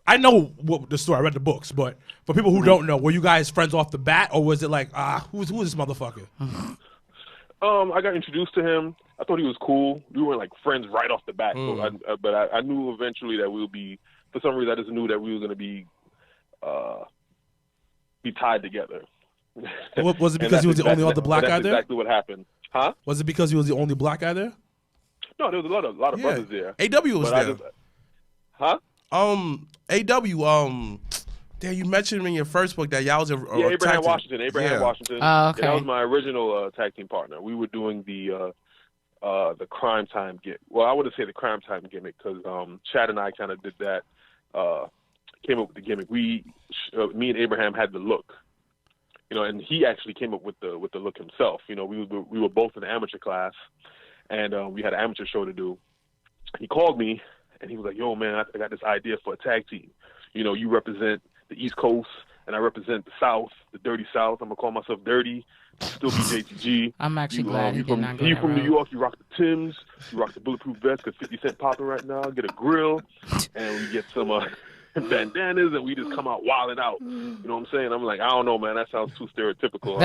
I know what the story. I read the books, but for people who don't know, were you guys friends off the bat, or was it like, who's this motherfucker? I got introduced to him. I thought he was cool. We weren't like friends right off the bat, but I knew eventually that we would be. For some reason, I just knew that we were going to be tied together. Was it because he was the only other black guy there? That's exactly what happened. Huh? Was it because he was the only black guy there? No, there was a lot of brothers there. AW was there. Huh? AW. Damn, you mentioned in your first book that y'all was Abraham Washington. Abraham Washington. Oh, okay. Yeah, that was my original tag team partner. We were doing the Cryme Tyme gimmick. Well, I wouldn't say the Cryme Tyme gimmick because Chad and I kind of did that. Came up with the gimmick. Me and Abraham had the look, and he actually came up with the look himself. We were both in the amateur class, and we had an amateur show to do. He called me, and he was like, "Yo, man, I got this idea for a tag team. You represent the East Coast, and I represent the South, the dirty South. I'm gonna call myself Dirty. Still be JTG. I'm actually glad he did not go You that from New route. York, you rock the Timbs, you rock the bulletproof vest because 50 Cent popping right now. Get a grill, and we get some bandanas, and we just come out wilding out. You know what I'm saying? I'm like, I don't know, man. That sounds too stereotypical.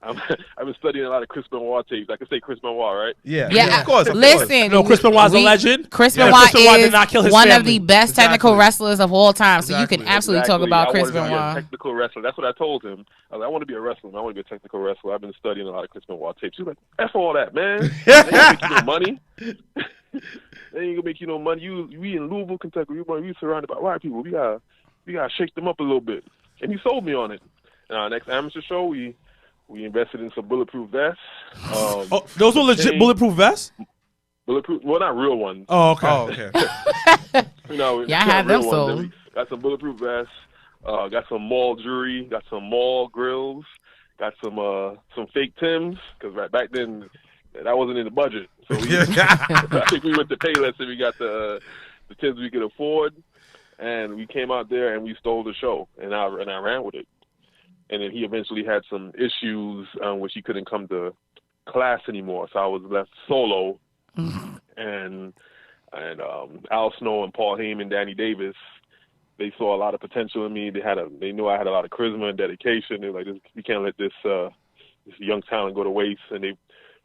I've been studying a lot of Chris Benoit tapes. I can say Chris Benoit, right? Yeah, of course. Listen, No, Chris Benoit's a legend. Chris Yeah, Benoit Chris Benoit did is not kill his one of family. the best technical wrestlers of all time. So you can Exactly. absolutely talk about I Chris wanted to be a Benoit. technical wrestler. That's what I told him. I was like, I want to be a wrestler. I want to be a technical wrestler. I've been studying a lot of Chris Benoit tapes. He was like, F all that, man. They ain't gonna make you no money. They ain't gonna make you no money. We in Louisville, Kentucky. We surrounded by white people. We gotta shake them up a little bit. And he sold me on it. And our next amateur show, we invested in some bulletproof vests. Those were legit bulletproof vests? Bulletproof, well, not real ones. Oh, okay. Oh, okay. Yeah, I not had real them ones. sold. Then we got some bulletproof vests. Got some mall jewelry. Got some mall grills. Got some fake Timbs because right back then that wasn't in the budget. So I think we went to Payless and we got the Timbs we could afford, and we came out there and we stole the show, and I ran with it. And then he eventually had some issues which he couldn't come to class anymore, so I was left solo. And Al Snow and Paul Heyman, Danny Davis, they saw a lot of potential in me. They knew I had a lot of charisma and dedication. They were like, we can't let this young talent go to waste. And they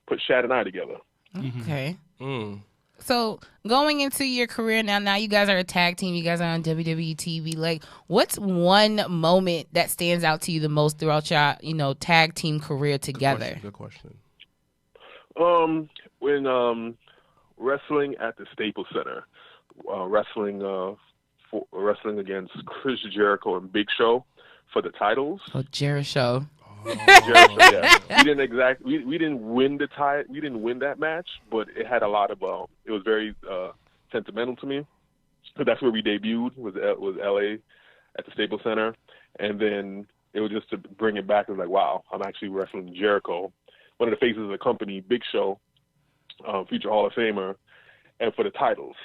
put Shad and I together. Okay. So going into your career now you guys are a tag team. You guys are on WWE TV. Like, what's one moment that stands out to you the most throughout your, tag team career together? Good question. When wrestling at the Staples Center, wrestling against Chris Jericho and Big Show for the titles. Oh, Jericho. Jericho, yeah. We didn't win we didn't win that match, but it had a lot of it was very sentimental to me. That's where we debuted was LA. at the Staples Center, and then it was just to bring it back. It was like, wow, I'm actually wrestling Jericho, one of the faces of the company, Big Show, future Hall of Famer, and for the titles.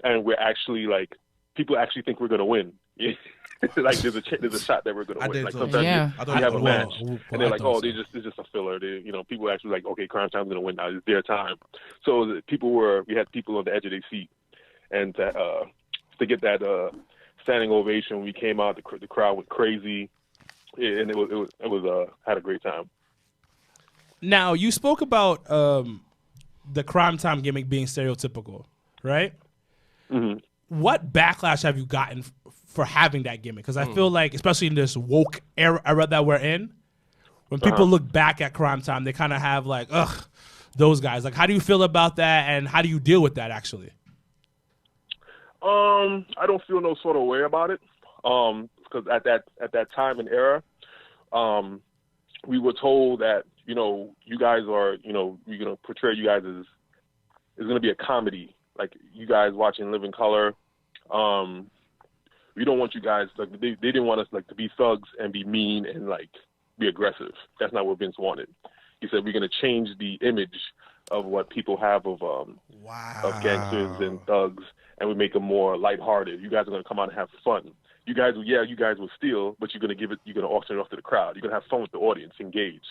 And we're actually like, people actually think we're gonna win. Like there's a shot that we're gonna win. Like sometimes you have a match, and they're like, oh, it's just a filler. People actually like, okay, Cryme Tyme's gonna win now. It's their time. So we had people on the edge of their seat, and to get that standing ovation when we came out, the crowd went crazy, and it was had a great time. Now you spoke about the Cryme Tyme gimmick being stereotypical, right? Mm-hmm. What backlash have you gotten for having that gimmick? Because I feel like, especially in this woke era that we're in, when people look back at Cryme Tyme, they kind of have like, ugh, those guys. Like, how do you feel about that, and how do you deal with that, actually? I don't feel no sort of way about it, because at that time and era, we were told that, you guys are, we're gonna portray you guys as it's gonna be a comedy, like you guys watching Living Color. We don't want you guys like they didn't want us like to be thugs and be mean and like be aggressive. That's not what Vince wanted. He said we're gonna change the image of what people have of gangsters and thugs, and we make them more lighthearted. You guys are gonna come out and have fun. You guys will steal, but you're gonna auction it off to the crowd. You're gonna have fun with the audience, engage.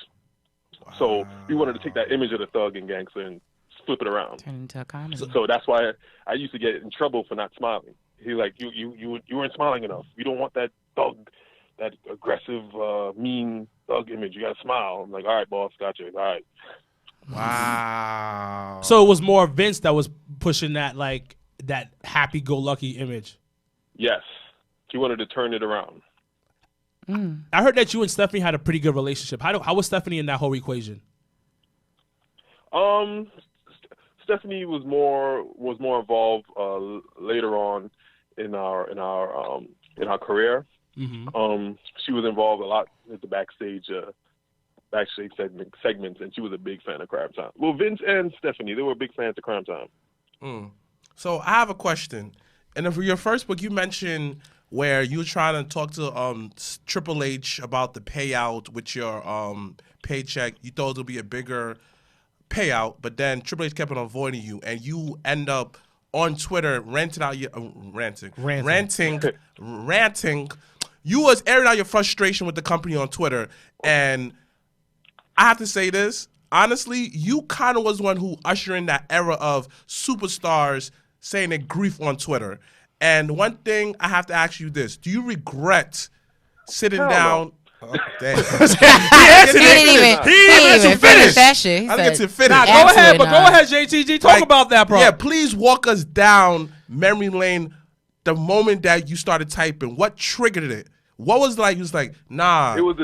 Wow. So we wanted to take that image of the thug and gangster and flip it around. Turn into a comedy. So that's why I used to get in trouble for not smiling. He's like, you weren't smiling enough. You don't want that thug, that aggressive, mean thug image. You got to smile. I'm like, all right, boss, gotcha. All right. Wow. So it was more Vince that was pushing that like that happy-go-lucky image. Yes, he wanted to turn it around. I heard that you and Stephanie had a pretty good relationship. How was Stephanie in that whole equation? Stephanie was more involved later on in our career. Mm-hmm. She was involved a lot at the backstage segments, and she was a big fan of Cryme Tyme. Well, Vince and Stephanie, they were big fans of Cryme Tyme. So I have a question. And for your first book, you mentioned where you were trying to talk to Triple H about the payout with your paycheck. You thought it would be a bigger payout, but then Triple H kept on avoiding you, and you end up on Twitter ranting. You was airing out your frustration with the company on Twitter, and I have to say this honestly, you kind of was one who ushered in that era of superstars saying their grief on Twitter. And one thing I have to ask you this: do you regret sitting down? Oh, damn. He didn't even finish that shit. I didn't get to finish. Nah, go ahead, JTG. Talk about that, bro. Yeah, please walk us down memory lane. The moment that you started typing, what triggered it? What was like? It was like, nah. It was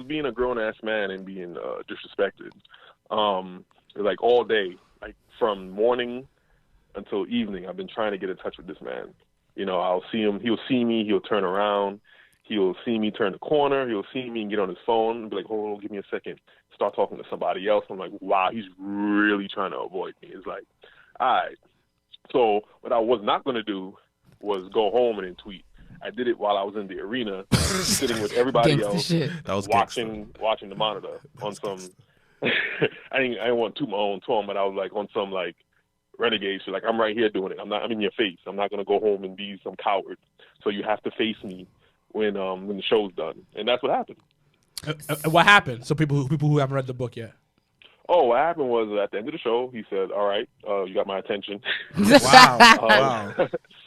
being a grown ass man and being disrespected. Like all day, like from morning until evening, I've been trying to get in touch with this man. I'll see him. He'll see me. He'll turn around. He'll see me turn the corner. He'll see me and get on his phone and be like, hold on, give me a second. Start talking to somebody else. I'm like, wow, he's really trying to avoid me. It's like, all right. So what I was not going to do was go home and then tweet. I did it while I was in the arena, sitting with everybody else, watching the monitor on some. I didn't want to toot my own tone, but I was like on some like renegade shit. Like I'm right here doing it. I'm in your face. I'm not gonna go home and be some coward. So you have to face me when the show's done, and that's what happened. What happened? So people who haven't read the book yet. Oh, what happened was at the end of the show, he said, "All right, you got my attention.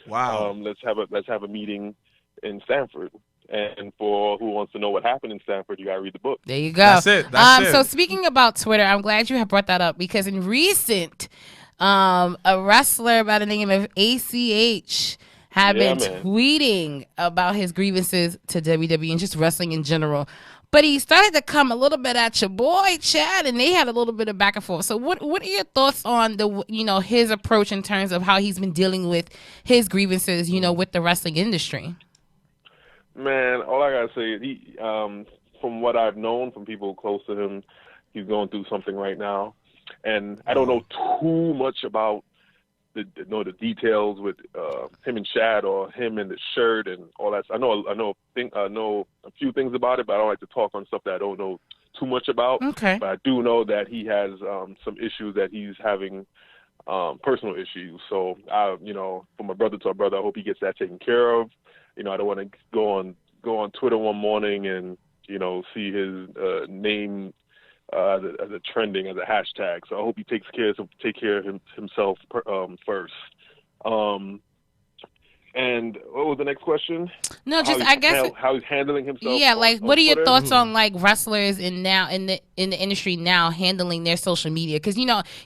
Wow. Let's have a meeting in Stanford. And for who wants to know what happened in Stanford, you got to read the book." There you go. That's it. So speaking about Twitter, I'm glad you have brought that up because in recent, a wrestler by the name of ACH had been tweeting about his grievances to WWE and just wrestling in general. But he started to come a little bit at your boy Chad, and they had a little bit of back and forth. So, what are your thoughts on his approach in terms of how he's been dealing with his grievances, with the wrestling industry? Man, all I gotta say is he, from what I've known from people close to him, he's going through something right now, and I don't know too much about the details with him and Shad, or him and the shirt and all that. I know a few things about it, but I don't like to talk on stuff that I don't know too much about. Okay. But I do know that he has some issues that he's having, personal issues. So from a brother to a brother, I hope he gets that taken care of. I don't want to go on Twitter one morning and see his name as a trending, as a hashtag. So I hope he takes care of himself first. And what was the next question? No, just I guess how he's handling himself. Yeah, what are your Twitter? thoughts on wrestlers in the industry now handling their social media? Because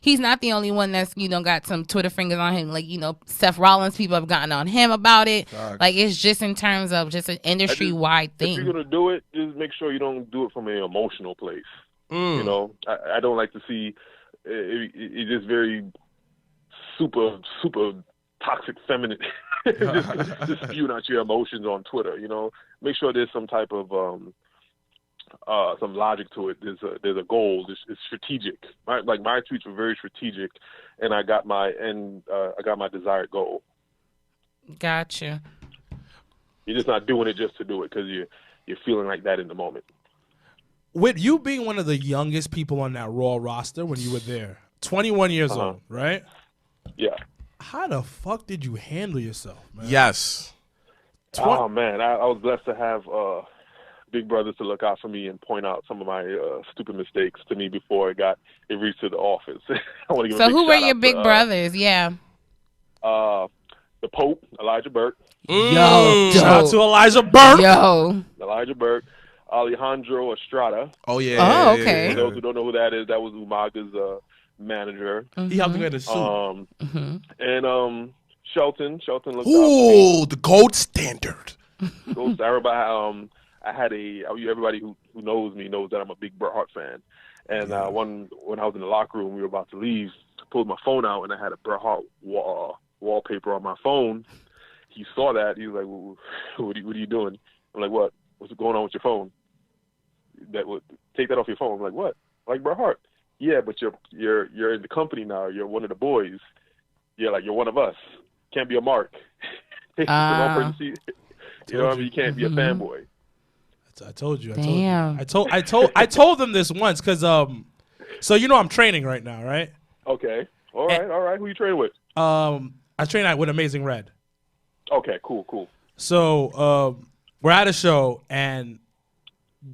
he's not the only one that's got some Twitter fingers on him. Seth Rollins, people have gotten on him about it. It's just in terms of just an industry wide thing. If you're gonna do it, just make sure you don't do it from an emotional place. I don't like to see it's just very super toxic feminine. just spewing out your emotions on Twitter. Make sure there's some type of some logic to it. There's a goal. It's strategic. My tweets were very strategic, and I got my desired goal. Gotcha. You're just not doing it just to do it because you're feeling like that in the moment. With you being one of the youngest people on that Raw roster when you were there, 21 years old, right? Yeah. How the fuck did you handle yourself, man? Yes. Oh, man. I was blessed to have big brothers to look out for me and point out some of my stupid mistakes to me before it reached to the office. I want to give so who were your big brothers? Yeah. The Pope, Elijah Burke. Yo, shout out to Elijah Burke. Yo. Elijah Burke. Alejandro Estrada. Oh, yeah. Oh, okay. For those who don't know who that is, that was Umaga's manager. He helped me in the suit. And Shelton looked out for Ooh, the gold standard. I had everybody who knows me knows that I'm a big Bret Hart fan. And when I was in the locker room, we were about to leave, I pulled my phone out and I had a Bret Hart wallpaper on my phone. He saw that. He was like, well, what are you doing? I'm like, what? What's going on with your phone? Take that off your phone. I'm like, what? Like Bret Hart? Yeah, but you're in the company now. You're one of the boys. You're one of us. Can't be a mark. You know what I mean? You can't be a fanboy. I told you. Damn. I told them this once because so I'm training right now, right? Okay. All right. Who you training with? I train with Amazing Red. Okay. Cool. So we're at a show and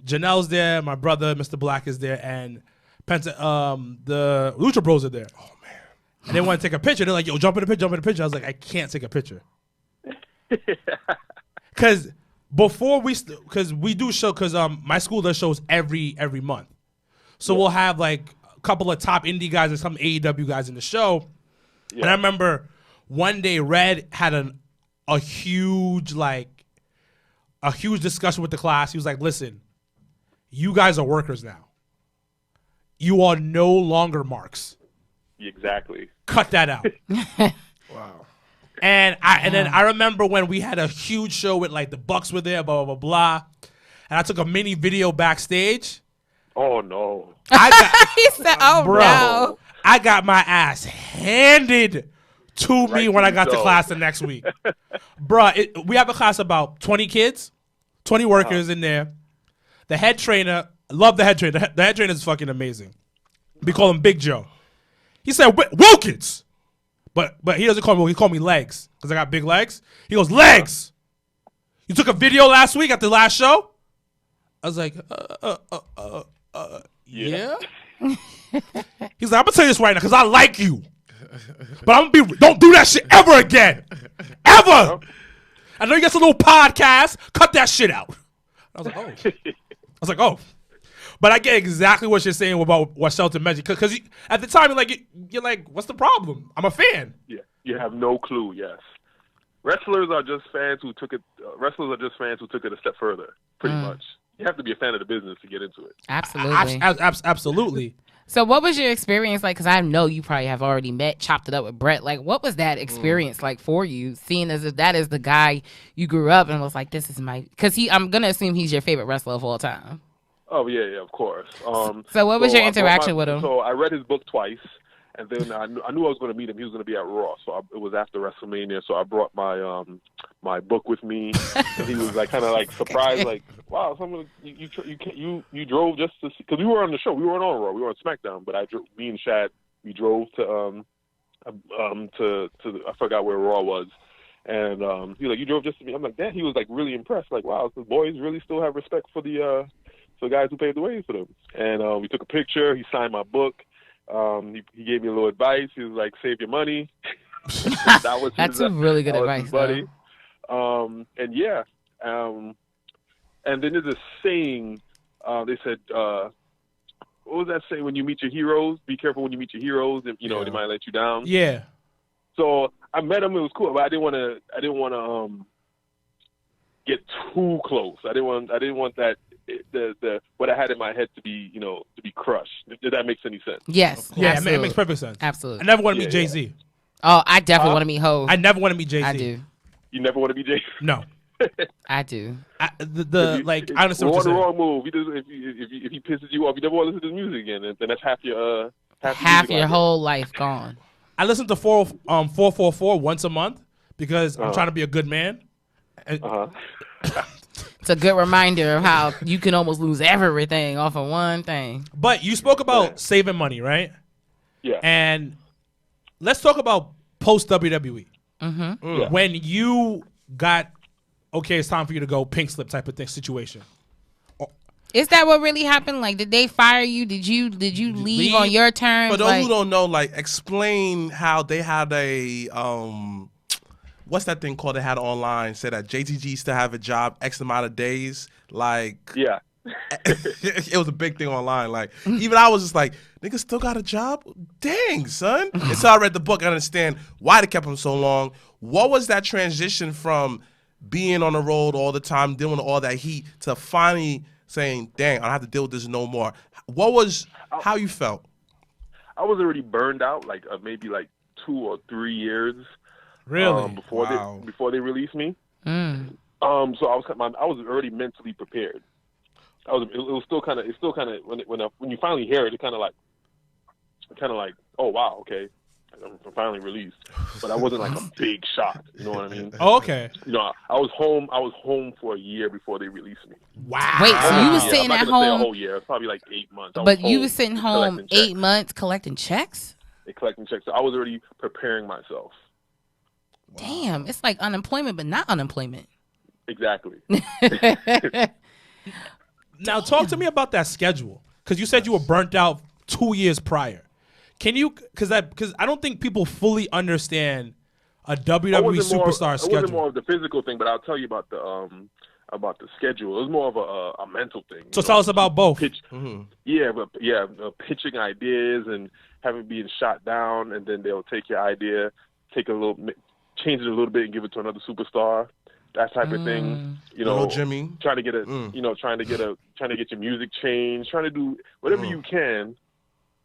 Janelle's there, my brother Mr. Black is there, and the Lucha Bros are there. Oh man! And they want to take a picture. They're like, "Yo, jump in the picture." I was like, "I can't take a picture." Because we do show my school does shows every month, so we'll have like a couple of top indie guys and some AEW guys in the show. Yeah. And I remember one day Red had a huge discussion with the class. He was like, "Listen, you guys are workers now. You are no longer marks." Exactly. Cut that out. Wow. And then I remember when we had a huge show with the Bucks were there, blah blah blah blah, and I took a mini video backstage. Oh no! He said, "Oh bro, no!" I got my ass handed to me when I got to class the next week. Bruh, we have a class about 20 kids, 20 workers in there. The head trainer, love the head trainer. The head trainer is fucking amazing. We call him Big Joe. He said, Wilkins. But he doesn't call me Wilkins. He called me Legs because I got big legs. He goes, Legs. You took a video last week at the last show? I was like, yeah. He's like, I'm going to tell you this right now because I like you. But I'm going to don't do that shit ever again. Ever. I know you got a little podcast. Cut that shit out. I was like, oh. But I get exactly what you're saying about what Shelton mentioned. Because at the time, you're like, what's the problem? I'm a fan. Yeah, you have no clue, yes. Wrestlers are just fans who took it a step further, pretty much. You have to be a fan of the business to get into it. Absolutely. Absolutely. So what was your experience like? Because I know you probably have already chopped it up with Bret. What was that experience like for you, seeing as if that is the guy you grew up and was like, this is my... Because I'm going to assume he's your favorite wrestler of all time. Oh, yeah, of course. So what was your interaction with him? So I read his book twice, And then I knew I was going to meet him. He was going to be at Raw, so it was after WrestleMania. So I brought my my book with me, and he was like kind of like surprised, like, "Wow, you drove just to see?" Because we were on the show, we weren't on Raw, we were on SmackDown. But me and Shad, we drove to I forgot where Raw was, and he was like, "You drove just to me?" I'm like, "Damn!" He was like really impressed, like, "Wow, the boys really still have respect for the guys who paved the way for them." And we took a picture. He signed my book. He gave me a little advice. He was like, "Save your money." That's a really good advice, buddy. And yeah, and then there's a saying. They said, "What was that saying? When you meet your heroes, be careful when you meet your heroes. And, they might let you down." Yeah. So I met him. It was cool, but I didn't want to get too close. I didn't want that. The what I had in my head to be crushed. Did that make any sense? Yes. Yeah, absolutely. it makes perfect sense. Absolutely. I never want to meet Jay-Z. Oh, I definitely want to meet Hov. I never want to meet Jay-Z. I do. You never want to be Jay? No. I do. I understand what you're saying. The wrong move. If he pisses you off, you never want to listen to his music again, and then that's half your whole life gone. I listen to 444 once a month because I'm trying to be a good man. It's a good reminder of how you can almost lose everything off of one thing. But you spoke about saving money, right? Yeah. And let's talk about post WWE. Mm-hmm. When you got, okay, it's time for you to go, pink slip type of thing situation. Is that what really happened? Like, did they fire you? Did you leave on your terms? For those who don't know, like, explain how they had a what's that thing called? They had online, said that JTG used to have a job X amount of days. Like, yeah. It was a big thing online. Like, even I was just like, nigga still got a job? Dang, son. And so I read the book. I understand why they kept him so long. What was that transition from being on the road all the time, dealing with all that heat, to finally saying, dang, I don't have to deal with this no more? What was, how you felt? I was already burned out, like maybe like 2 or 3 years. Really? Before they released me. So I was already mentally prepared. It was still kind of when you finally hear it, it's kind of like, oh wow, okay, I'm finally released. But I wasn't like a big shock. You know what I mean? Oh, okay. I was home for a year before they released me. Wow. Wait, so you were sitting at home? Say a whole year. It was probably like 8 months. But you were sitting home 8 months collecting checks? Collecting checks. So I was already preparing myself. Wow. Damn, it's like unemployment, but not unemployment. Exactly. Now, talk to me about that schedule, because you said you were burnt out 2 years prior. Can you? Because I don't think people fully understand a WWE superstar schedule. It wasn't more of the physical thing, but I'll tell you about the schedule. It was more of a mental thing. So tell us about both. Pitching ideas and having being shot down, and then they'll take your idea, change it a little bit, and give it to another superstar. That type of thing, Jimmy, trying to get your music changed, trying to do whatever you can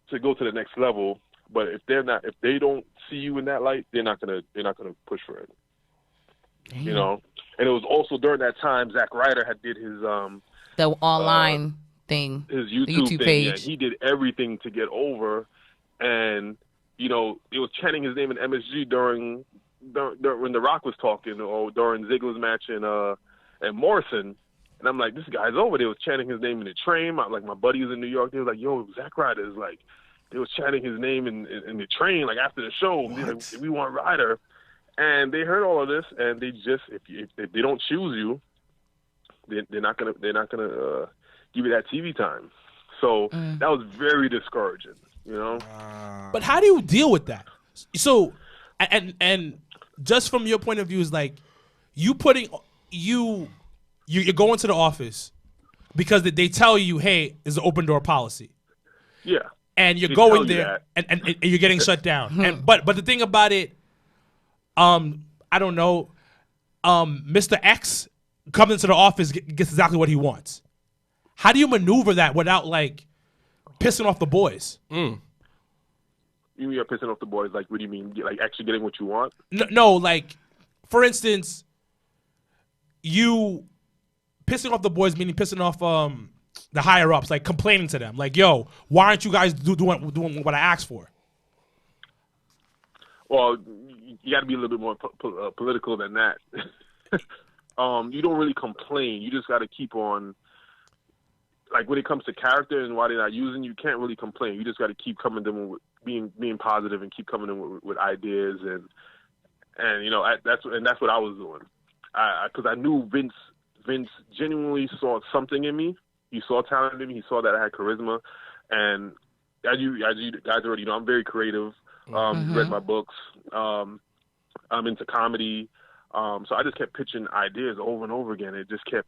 to go to the next level. But if they don't see you in that light, they're not gonna push for it. Damn. And it was also during that time Zack Ryder had did his the online thing, his YouTube page. Yeah, he did everything to get over, and it was chanting his name in MSG during when The Rock was talking, or during Ziggler's match and Morrison. And I'm like, this guy's over. They was chanting his name in the train. My buddy was in New York. They was like, yo, Zack Ryder is like, they was chanting his name in the train, like after the show. Like, we want Ryder. And they heard all of this, and they just, if they don't choose you, they're not gonna give you that TV time. So that was very discouraging, But how do you deal with that? So, and just from your point of view, is like you're going to the office because they tell you, hey, it's an open door policy. Yeah. And you're going there and you're getting shut down. But the thing about it, I don't know, Mr. X comes into the office, gets exactly what he wants. How do you maneuver that without like pissing off the boys? You mean you're pissing off the boys? Like, what do you mean? Like, actually getting what you want? No, like, for instance, you pissing off the boys, meaning pissing off the higher ups, like complaining to them, like, yo, why aren't you guys doing what I asked for? Well, you got to be a little bit more political than that. You don't really complain. You just got to keep on. Like when it comes to character and why they're not using, you can't really complain. You just got to keep coming to them with being positive and keep coming in with ideas and that's what I was doing. Because I knew Vince genuinely saw something in me. He saw talent in me. He saw that I had charisma, and as you guys already know, I'm very creative. Read my books. I'm into comedy. So I just kept pitching ideas over and over again. It just kept.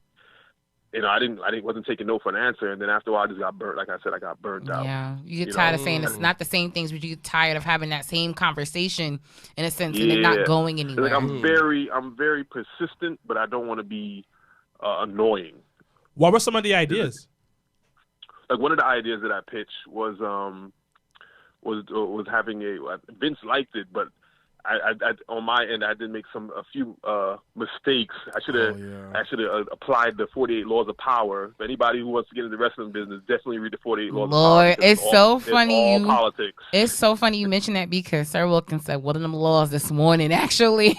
I wasn't taking no for an answer, and then after a while, I just got burnt. Like I said, I got burnt out. Yeah, you get tired of saying it's not the same things, but you get tired of having that same conversation in a sense, and it not going anywhere. Like I'm very persistent, but I don't want to be annoying. What were some of the ideas? Like one of the ideas that I pitched was having Vince liked it, but I on my end I did make a few mistakes. I should have applied the 48 Laws of Power. If anybody who wants to get into the wrestling business, definitely read the 48 Laws of Power. It's so funny. It's all politics. It's so funny you mentioned that because Sir Wilkins said one of them laws this morning actually,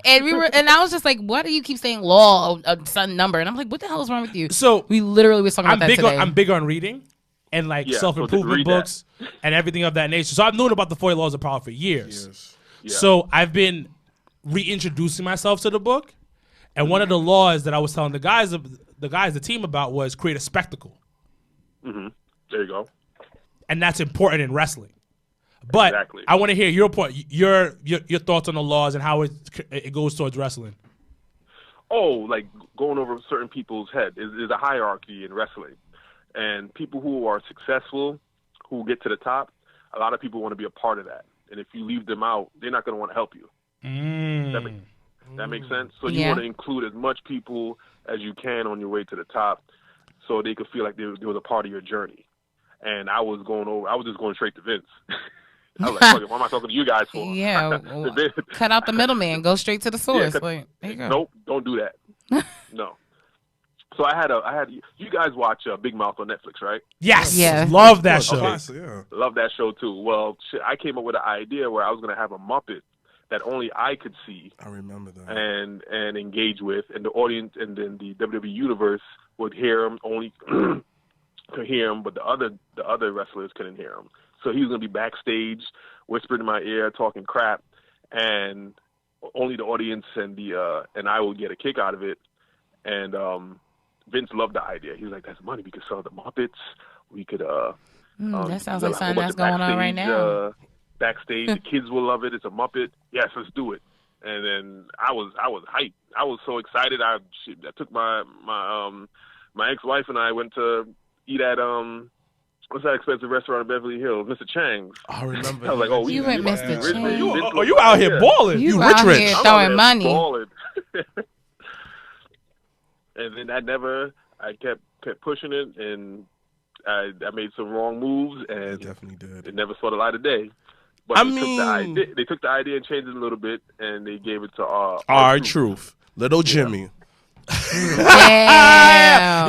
and I was just like, why do you keep saying law a sudden number? And I'm like, what the hell is wrong with you? So we literally was talking about that today. I'm big on reading and self-improvement books and everything of that nature. So I've known about the 48 Laws of Power for years. Yeah. So I've been reintroducing myself to the book, and one of the laws that I was telling the team about was create a spectacle. Mm-hmm. There you go. And that's important in wrestling. But I want to hear your point, your thoughts on the laws and how it goes towards wrestling. Oh, like going over certain people's head. There's a hierarchy in wrestling, and people who are successful, who get to the top, a lot of people want to be a part of that. And if you leave them out, they're not going to want to help you. That makes sense? So you want to include as much people as you can on your way to the top so they could feel like they was a part of your journey. And I was just going straight to Vince. I was like, fuck it, what am I talking to you guys for? Yeah, cut out the middleman. Go straight to the source. There you go. Nope, don't do that. No. So I had you guys watch Big Mouth on Netflix, right? Yes. Love that show. Okay. Love that show too. Well, I came up with an idea where I was going to have a Muppet that only I could see. I remember that. And engage with, and the audience, and then the WWE universe would hear him, only could hear him, but the other wrestlers couldn't hear him. So he was going to be backstage, whispering in my ear, talking crap, and only the audience and I would get a kick out of it. And Vince loved the idea. He was like, "That's money. We could sell the Muppets. We could." That sounds like something that's going on right now. Backstage, the kids will love it. It's a Muppet. Yes, let's do it. And then I was hyped. I was so excited. I took my ex-wife and I went to eat at what's that expensive restaurant in Beverly Hills, Mr. Chang's. I remember. I was like, "Oh, you went Mr. Chang's. You out here balling. You rich, out rich. here throwing money." And then I kept pushing it, and I made some wrong moves, and definitely did. It never saw the light of day. But they took the idea and changed it a little bit, and they gave it to R-Truth. Little Jimmy. Damn.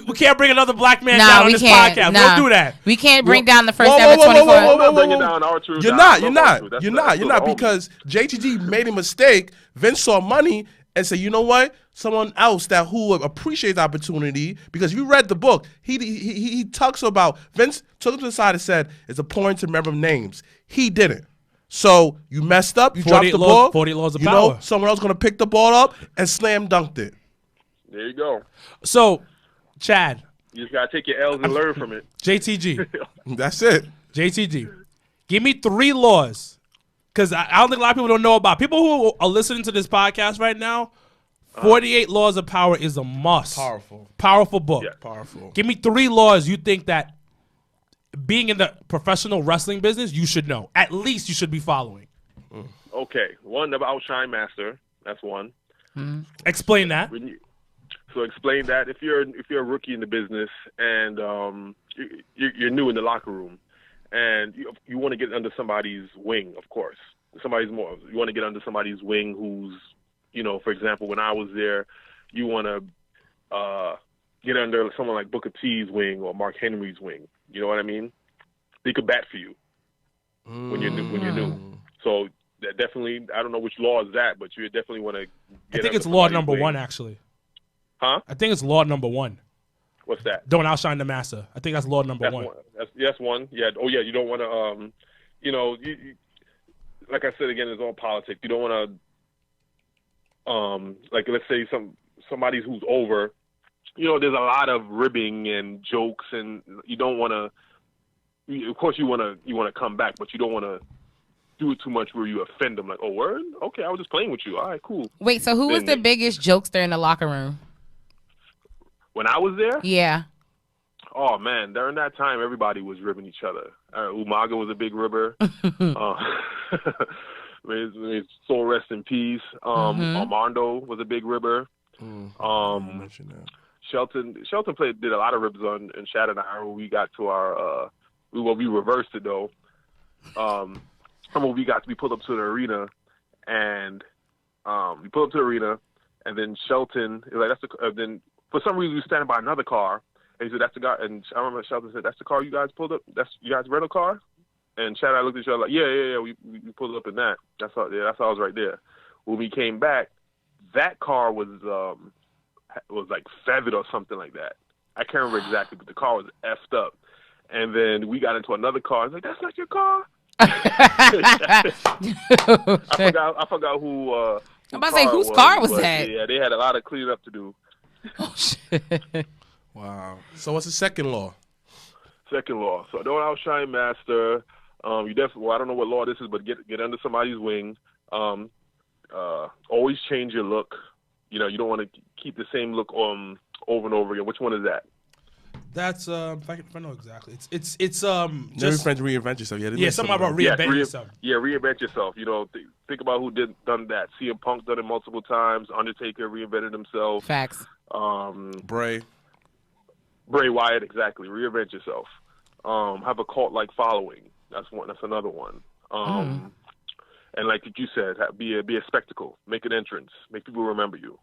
We can't bring another black man down on this podcast. We don't do that. We can't bring down the first ever 24. I'm not bringing down R-Truth. You're not, because JTG made a mistake. Vince saw money and said, you know what? Someone else who appreciates the opportunity, because you read the book, he talks about, Vince took him to the side and said, it's important to remember names. He didn't. So you messed up, you dropped the ball. 48 Laws of Power. Someone else going to pick the ball up and slam dunked it. There you go. So, Chad. You just got to take your L's and learn from it. JTG. That's it. JTG. Give me 3 laws. Because I don't think a lot of people don't know about. People who are listening to this podcast right now, 48 Laws of Power is a must. Powerful book. Yeah. Powerful. Give me 3 laws you think that being in the professional wrestling business, you should know. At least you should be following. Okay. One, never outshine master. That's one. Explain that. So explain that if you're a rookie in the business and you're new in the locker room and you want to get under somebody's wing, of course. You want to get under somebody's wing who's, for example, when I was there, you want to get under someone like Booker T's wing or Mark Henry's wing. You know what I mean? They could bat for you when you're new. So that definitely. I don't know which law is that, but you definitely want to. I think it's law number 1, actually. Huh? I think it's law number 1. What's that? Don't outshine the master. I think that's law number 1. That's one. Yeah. Oh, yeah. You don't want to. You, like I said again, it's all politics. You don't want to. Like let's say somebody who's over. There's a lot of ribbing and jokes, and you don't want to. Of course, you want to come back, but you don't want to do it too much where you offend them. Like, oh, word? Okay, I was just playing with you. All right, cool. Wait, so who was the biggest jokester in the locker room? When I was there? Yeah. Oh, man, during that time, everybody was ribbing each other. Umaga was a big ribber. May his soul rest in peace. Armando was a big ribber. Shelton did a lot of ribs on and Shad and I when we got to our we reversed it though. We pulled up to the arena and then Shelton then for some reason we were standing by another car and he said that's the guy, and I remember Shelton said that's the car you guys pulled up, that's you guys rental car, and Shad and I looked at each other like yeah we pulled up in that. That's how I was right there. When we came back, that car was like feathered or something like that. I can't remember exactly, but the car was effed up. And then we got into another car. I was like, that's not your car? I forgot who I'm about to say, whose car was that? Yeah, they had a lot of cleaning up to do. Oh, shit. Wow. So what's the second law? Second law. So don't outshine master. You definitely, I don't know what law this is, but get under somebody's wing. Always change your look. You don't want to keep the same look over and over again. Which one is that? That's if I know exactly. It's just reinvent yourself. Yeah, something about reinvent yourself. Yeah, reinvent yourself. Think about who done that. CM Punk done it multiple times. Undertaker reinvented himself. Facts. Bray Wyatt, exactly. Reinvent yourself. Have a cult-like following. That's one. That's another one. And like you said, be a spectacle. Make an entrance. Make people remember you.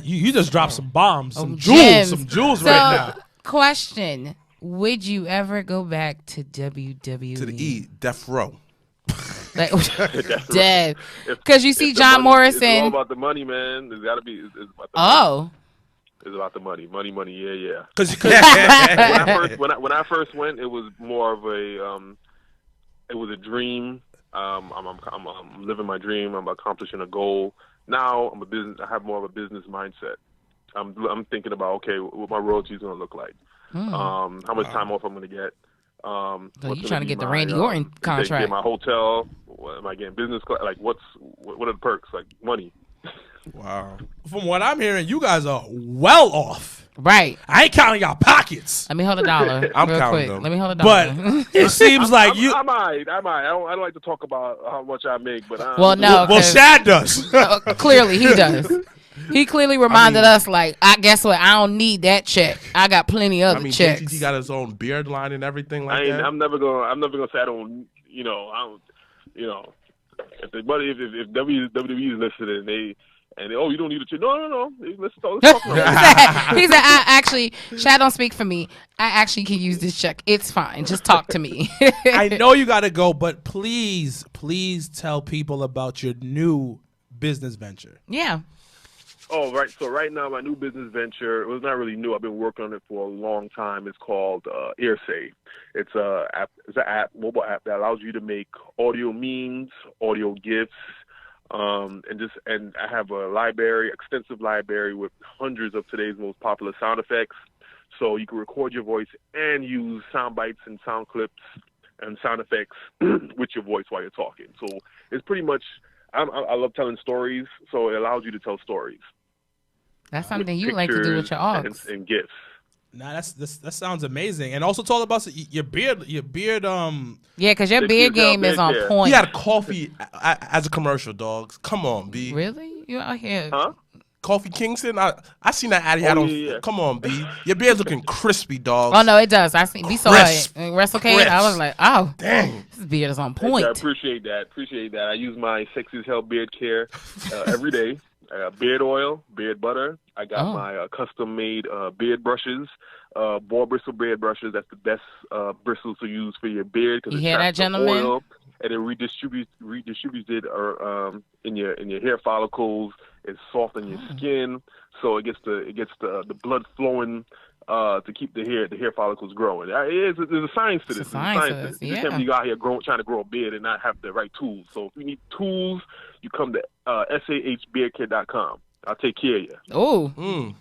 You just dropped some bombs, some jewels right now. Question: would you ever go back to WWE? To the E, Death Row. Dead. Because you see John Morrison. It's all about the money, man. It's got to be. It's about the money. It's about the money. Money. Yeah. Because when I first went, it was more of a. It was a dream. I'm living my dream. I'm accomplishing a goal. Now I have more of a business mindset. I'm thinking about what my royalties going to look like. How much time off I'm going to get. So you trying to get the Randy Orton contract? Get my hotel. Am I getting business class? Like what are the perks? Like money. Wow. From what I'm hearing, you guys are well off. Right. I ain't counting your pockets. Let me hold $1. I'm real counting quick. them. Let me hold $1. But it seems like you. I might. I don't like to talk about how much I make, but well, no. Well, Shad does. Clearly, he does. He clearly reminded us, like, I guess what? I don't need that check. I got plenty other checks. JTG got his own beard line and everything like that. I'm never gonna say I don't. If WWE is listening, you don't need a check. No. Let's talk. He said, actually, Shad don't speak for me. I actually can use this check. It's fine. Just talk to me. I know you got to go, but please tell people about your new business venture. Yeah. Oh, right. So right now, my new business venture, it was not really new. I've been working on it for a long time. It's called EarSave. It's an mobile app that allows you to make audio memes, audio GIFs, and I have a extensive library with hundreds of today's most popular sound effects. So you can record your voice and use sound bites and sound clips and sound effects with your voice while you're talking. So it's pretty much, I love telling stories, so it allows you to tell stories. That's something you like to do with your aux. And GIFs. Nah, that sounds amazing. And also talk about your beard. Yeah, because your beard game is on point. He had coffee as a commercial, dogs. Come on, B. Really? You out here? Huh? Coffee Kingston? I seen that ad he had on. Yeah. Come on, B. Your beard's looking crispy, dog. Oh, no, it does. B saw it. WrestleCade, I was like, oh, dang. This beard is on point. I appreciate that. I use my Sexy as Hell beard care every day. I got beard oil, beard butter. I got my custom-made beard brushes, boar bristle beard brushes. That's the best bristles to use for your beard because you hear that, gentlemen? Oil and it redistributes it or in your hair follicles. It softens your skin, so it gets the blood flowing to keep the hair follicles growing. There's a science to this. You just can't be out here trying to grow a beard and not have the right tools. So if you need tools, you come to sahbeardcare.com. I'll take care of you. Oh.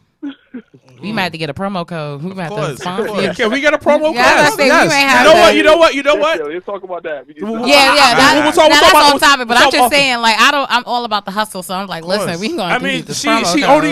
We might have to get a promo code. We might have to sponsor you. Can we get a promo code? Yes. You know what? Yeah, let's talk about that. That's on topic. But I'm just saying, like, I'm all about the hustle. So I'm like, listen, we gonna. I mean,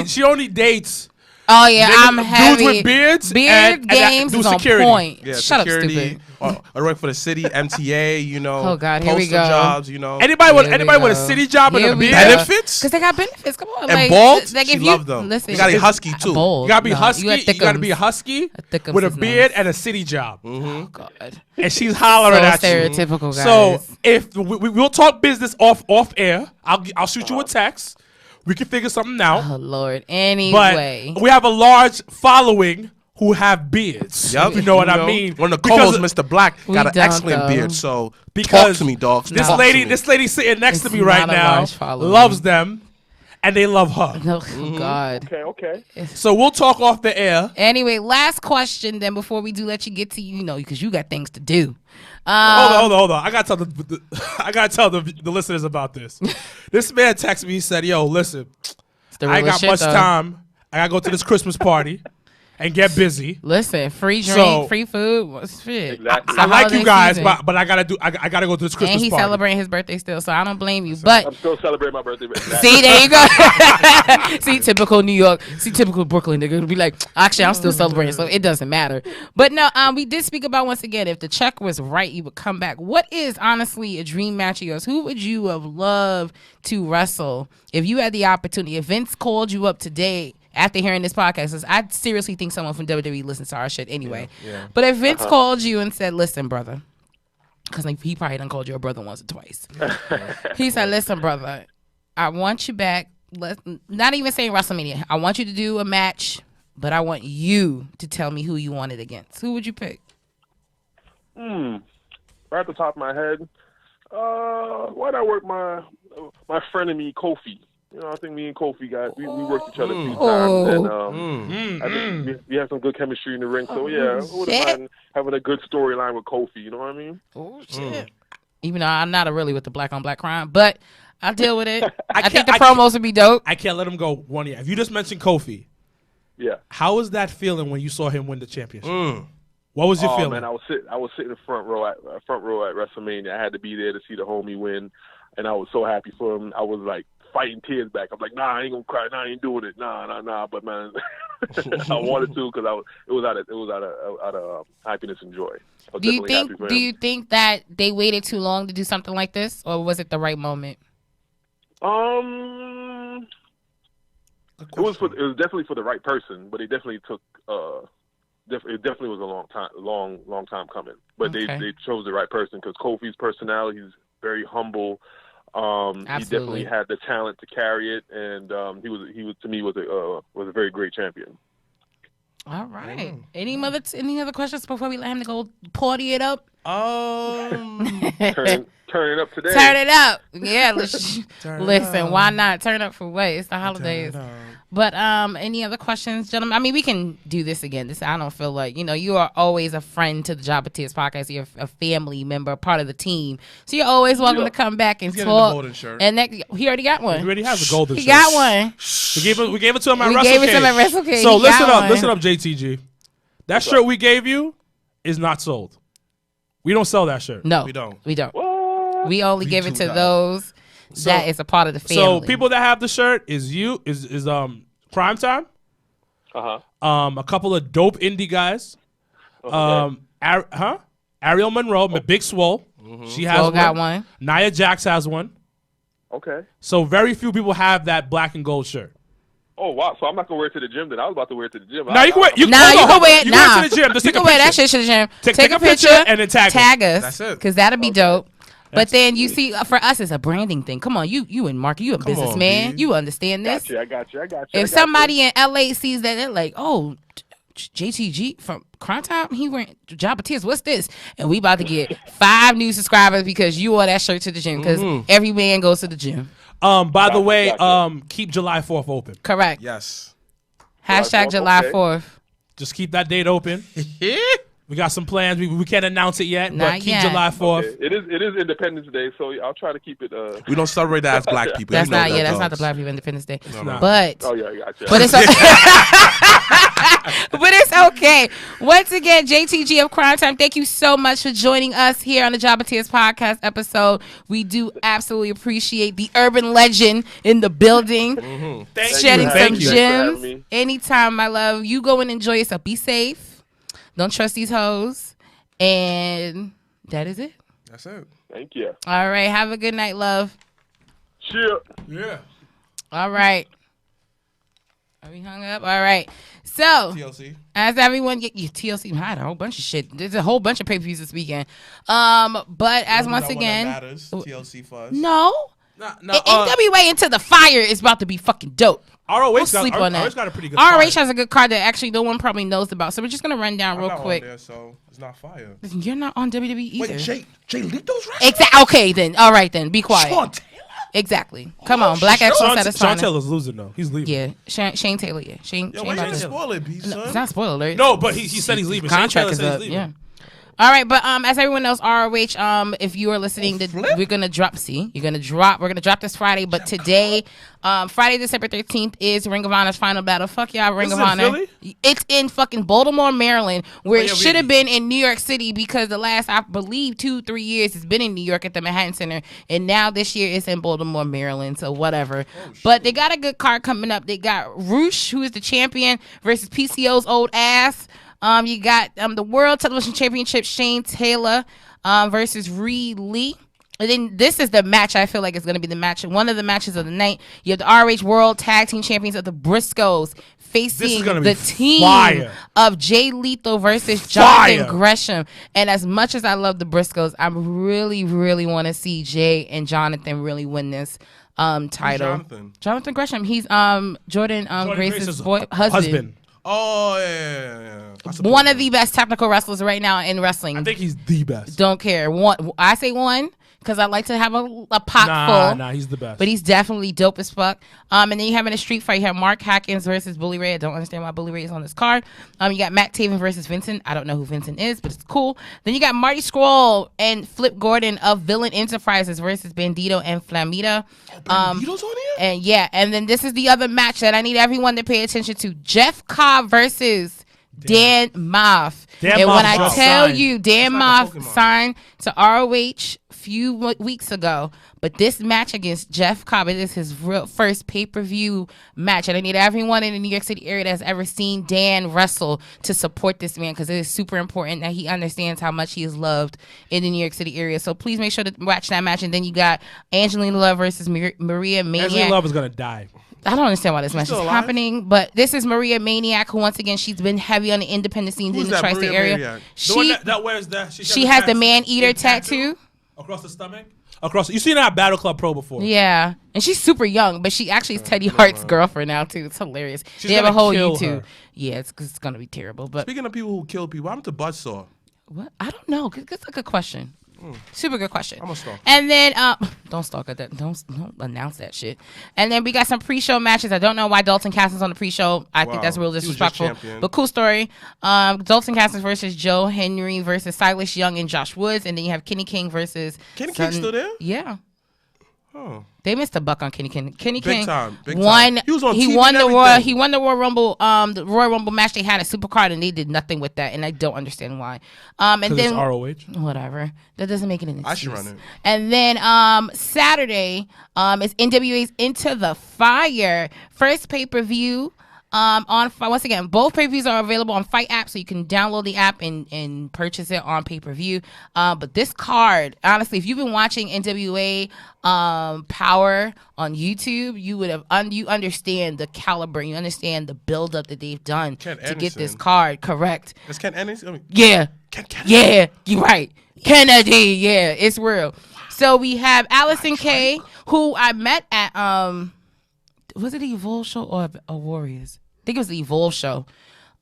she only dates. Oh yeah, I'm heavy. Dudes with beards, beard games is on point. Yeah, Shut security, up, stupid. I work for the city, MTA, you know. Oh God, here we postal go. Jobs, you know. Anybody with a city job and a beard? Benefits? Because they got benefits. Come on, and like, bald. Like, She love them. Listen, you gotta be husky too. You gotta be husky. You gotta be a husky with a beard nice. and a city job. Oh God. And she's hollering at you. Stereotypical guys. So if we'll talk business off air, I'll shoot you a text. We can figure something out. Oh Lord. Anyway, but we have a large following who have beards. Yep. You know what I mean? One of the co-hosts, Mr. Black, got an excellent beard. So talk to me, dog. This lady sitting next to me right now loves them, and they love her. Oh God. Okay. So we'll talk off the air. Anyway, last question then before we do let you get to because you got things to do. Hold on. I gotta tell the listeners about this. This man texted me. He said, "Yo, listen, I ain't got much time. I gotta go to this Christmas party and get busy. Listen, free drink, free food, shit. Exactly. I like you guys, but I gotta go to this Christmas and he's party. celebrating his birthday still, so I don't blame you. But I'm still celebrating my birthday. See, there you go. See, typical New York. See, typical Brooklyn nigga. Be like, actually, I'm still celebrating, so it doesn't matter. But no, we did speak about once again. If the check was right, you would come back. What is honestly a dream match of yours? Who would you have loved to wrestle if you had the opportunity? If Vince called you up today after hearing this podcast, 'cause I seriously think someone from WWE listens to our shit anyway. Yeah. But if Vince called you and said, "Listen, brother," because he probably done called you a brother once or twice. He said, "Listen, brother, I want you back. Not even saying WrestleMania. I want you to do a match, but I want you to tell me who you want it against." Who would you pick? Right at the top of my head, why'd I work my frenemy Kofi? You know, I think me and Kofi we worked each other a few times, and I think we have some good chemistry in the ring. So yeah, I wouldn't mind having a good storyline with Kofi. You know what I mean? Oh shit! Even though I'm not really with the black on black crime, but I'll deal with it. I think the promos would be dope. I can't let him go 1 year. If you just mentioned Kofi, how was that feeling when you saw him win the championship? What was your feeling? Man, I was sitting in front row at WrestleMania. I had to be there to see the homie win, and I was so happy for him. I was like fighting tears back. I'm like, nah, I ain't gonna cry. Nah, I ain't doing it. Nah. But man, I wanted to because it was out of happiness and joy. Do you think that they waited too long to do something like this, or was it the right moment? It was definitely for the right person, but it definitely took. It definitely was a long time coming. But they chose the right person because Kofi's personality is very humble. He definitely had the talent to carry it, and he was to me was a very great champion. All right. Any other questions before we let him go party it up? Turn it up today. Turn it up. Yeah. Listen, why not? Turn up for what? It's the holidays. But any other questions, gentlemen? I mean, we can do this again. I don't feel like, you are always a friend to the Job of Tears podcast. You're a family member, part of the team. So you're always welcome to come back and talk. The golden shirt. And he already got one. He already has a golden shirt. He got one. We gave it to him at WrestleCade. We gave it to him at WrestleCade. So listen up, JTG. That shirt we gave you is not sold. We don't sell that shirt. No, we don't. What? We only give it to those that is a part of the family. So people that have the shirt is Cryme Tyme. A couple of dope indie guys. Ariel Monroe, Big Swole. She has got one. Nia Jax has one. Okay. So very few people have that black and gold shirt. Oh wow! So I'm not gonna wear it to the gym. Then I was about to wear it to the gym. No, you can wear. You can wear it to the gym. Just you can wear that shit to the gym. Take a picture and then tag us. That's it. Because that'll be dope. But then you see, for us, it's a branding thing. Come on, you and Mark, you a businessman. You understand this. I got you. If somebody in LA sees that, they're like, oh, JTG from Cryme Tyme, he went Job of Tears. What's this? And we about to get 5 new subscribers because you wore that shirt to the gym. Because every man goes to the gym. By the way, keep July 4th open. Correct. Yes. Hashtag July 4th. Just keep that date open. We got some plans. We can't announce it yet, Not but keep yet. July 4th. Okay. It is Independence Day, so I'll try to keep it. We don't celebrate that as black people. That's You know not. that, Yeah, that's not the dogs. Black People Independence Day. not. But. Oh yeah, I gotcha. But it's but it's okay. Once again, JTG of Cryme Tyme, thank you so much for joining us here on the Job of Tears podcast episode. We do absolutely appreciate the urban legend in the building. Shedding some Thank you. Thanks for having gems. me. Anytime, my love. You go and enjoy yourself. Be safe. Don't trust these hoes. And that is it. That's it. Thank you. All right. Have a good night, love. Cheers. Yeah. All right. Are we hung up? All right. So, TLC. as everyone get your TLC had a whole bunch of shit. There's a whole bunch of pay-per-views this weekend. But as once again, Matters. TLC fuzz. no. No, NWA Into the Fire is about to be fucking dope. ROH We'll sleep on that. got a pretty good ROH card. has a good card that actually no one probably knows about. So we're just gonna run down I'm real not quick. on there, so it's not fire. You're not on WWE either. Wait, Jay Leto's wrestling? Exactly. Okay, then. All right, then. Be quiet. Sean Taylor? Exactly. Come on, Black Excellence Sean satisfying. Taylor's losing though. He's leaving. Yeah, Shane Taylor. Yeah, Shane. Yo, Shane why you about gonna to- spoil it, B, son? It's not spoiler alert. No, but he said he's leaving. Shane Contract Taylor is said he's up. leaving. Yeah. All right, but as everyone knows, ROH. If you are listening, we're gonna drop. We're gonna drop this Friday. But today, Friday, December 13th, is Ring of Honor's final battle. Fuck y'all, Ring This of is in Honor. Philly? It's in fucking Baltimore, Maryland, where it yeah, should have been in New York City because the last, I believe, 2-3 years it's been in New York at the Manhattan Center, and now this year it's in Baltimore, Maryland. So whatever. But they got a good card coming up. They got Roosh, who is the champion, versus PCO's old ass. You got the World Television Championship, Shane Taylor versus Reed Lee. And then this is the match I feel like is going to be the match. One of the matches of the night. You have the ROH World Tag Team Champions of the Briscoes facing gonna the be team fire. of Jay Lethal versus Jonathan Fire. Gresham. And as much as I love the Briscoes, I really, really want to see Jay and Jonathan really win this title. Jonathan? Gresham. He's Jordan Grace's Grace's husband. Oh, yeah. I One of the best technical wrestlers right now in wrestling. I think he's the best. Don't care. I say one because I like to have a pot full. Nah, he's the best. But he's definitely dope as fuck. And then you have in a street fight, you have Mark Hackins versus Bully Ray. I don't understand why Bully Ray is on this card. You got Matt Taven versus Vincent. I don't know who Vincent is, but it's cool. Then you got Marty Scurll and Flip Gordon of Villain Enterprises versus Bandito and Flamita. Bandito's on here? And yeah, and then this is the other match that I need everyone to pay attention to. Jeff Cobb versus Dan Moff. Dan And when Moff I just tell signed. you, Dan It's like a Moff Pokemon. signed to ROH a few weeks ago, but this match against Jeff Cobb, it is his first pay-per-view match, and I need everyone in the New York City area that has ever seen Dan wrestle to support this man because it is super important that he understands how much he is loved in the New York City area. So please make sure to watch that match. And then you got Angelina Love versus Maria Maniac. Angelina Love is gonna die. I don't understand why this match is still alive? happening, but this is Maria Maniac, who once again she's been heavy on the independent scene Who's in the that, tri-state Maria area. Maniac? The one She that wears that. she has the man-eater tattoo. across the stomach. You seen her at Battle Club Pro before? Yeah, and she's super young, but she actually is Teddy Hart's girlfriend now too. It's hilarious. She's They have a gonna whole kill YouTube. her. Yeah, it's gonna be terrible. But Speaking of people who kill people, I'm to Buzzsaw. what? I don't know. That's a good question. Super good question. I'm a stalker. And then don't stalk at that. Don't announce that shit. And then we got some pre-show matches. I don't know why Dalton Castle's on the pre-show. I think Wow. that's real He was just disrespectful. champion. But cool story. Dalton Castle versus Joe Henry versus Silas Young and Josh Woods. And then you have Kenny King versus Kenny King's still there? Yeah. Oh. They missed a buck on Kenny King. Kenny King time, big won. time. He was on he TV won and the Royal. everything. He won the Royal Rumble. The Royal Rumble match. They had a super card and they did nothing with that, and I don't understand why. And Because then it's ROH. whatever. That doesn't make it an excuse. I should run it. And then Saturday is NWA's Into the Fire first pay per view. Once again, both pay-per-views are available on Fight app, so you can download the app and purchase it on pay-per-view. But this card, honestly, if you've been watching NWA Power on YouTube, you would have you understand the caliber, you understand the build-up that they've done Ken to get this Anderson. card correct. That's Ken Anderson? I mean, Yeah. Kennedy. Yeah, you're right. Kennedy, yeah, it's real. So we have Allison Kay, who I met at was it the Evolve show or Warriors? I think it was the Evolve show.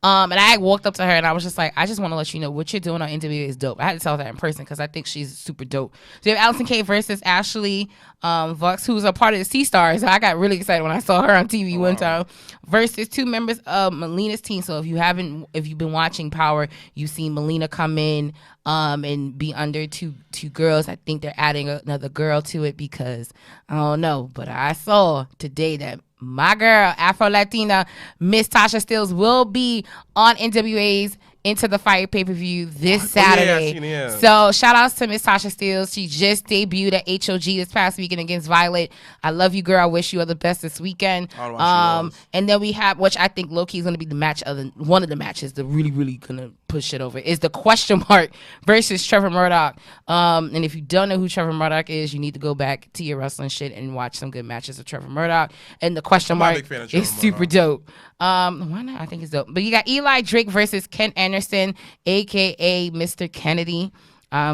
And I walked up to her and I was just like, I just want to let you know what you're doing on NWA is dope. I had to tell her that in person because I think she's super dope. So you have Allison Kay versus Ashley Vox, who's a part of the Sea Stars. I got really excited when I saw her on TV one time. Versus 2 members of Melina's team. So if you've been watching Power, you've seen Melina come in and be under two girls. I think they're adding another girl to it because I don't know, but I saw today that my girl, Afro-Latina, Miss Tasha Steelz, will be on NWA's Into the Fire pay-per-view this Saturday. Yeah. So shout outs to Miss Tasha Steelz. She just debuted at HOG this past weekend against Violet. I love you, girl. I wish you all the best this weekend. And then we have, which I think low-key is going to be the match one of the matches that really, really going to push it over, is the Question Mark versus Trevor Murdoch. And if you don't know who Trevor Murdoch is, you need to go back to your wrestling shit and watch some good matches of Trevor Murdoch. And the Question Mark is super dope. Why not? I think it's dope. But you got Eli Drake versus Ken Anderson, aka Mr. Kennedy,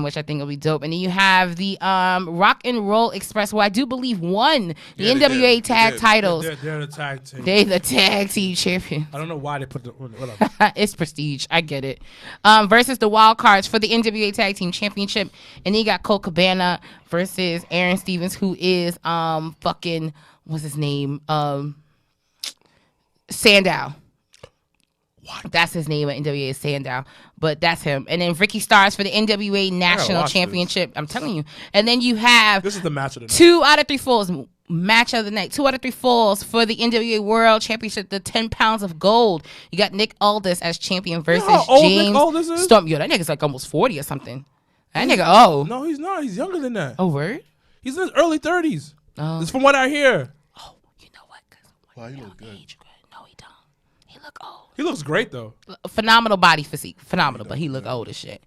which I think will be dope. And then you have the Rock and Roll Express, who I do believe won the NWA tag titles. They're the tag team. They're the tag team champions. I don't know why they put the whatever. It's prestige. I get it. Versus the wild cards for the NWA Tag Team Championship. And then you got Colt Cabana versus Aaron Stevens, who is fucking, what's his name? Sandow. What? That's his name at NWA is Sandow, but that's him. And then Ricky Starks for the NWA National Championship. I'm telling you. And then you have this is the match of the night. 2 out of 3 falls match of the night. 2 out of 3 falls for the NWA World Championship. The 10 pounds of gold. You got Nick Aldis as champion versus James Nick Aldis is? Storm. Yo, that nigga's like almost 40 or something. That nigga, no, he's not. He's younger than that. Oh, word? He's in his early 30s. Oh. It's from what I hear. Oh, you know what? Wow, he looks good. No, he don't. He look old. He looks great though. Phenomenal body physique. Phenomenal, but he look old as shit.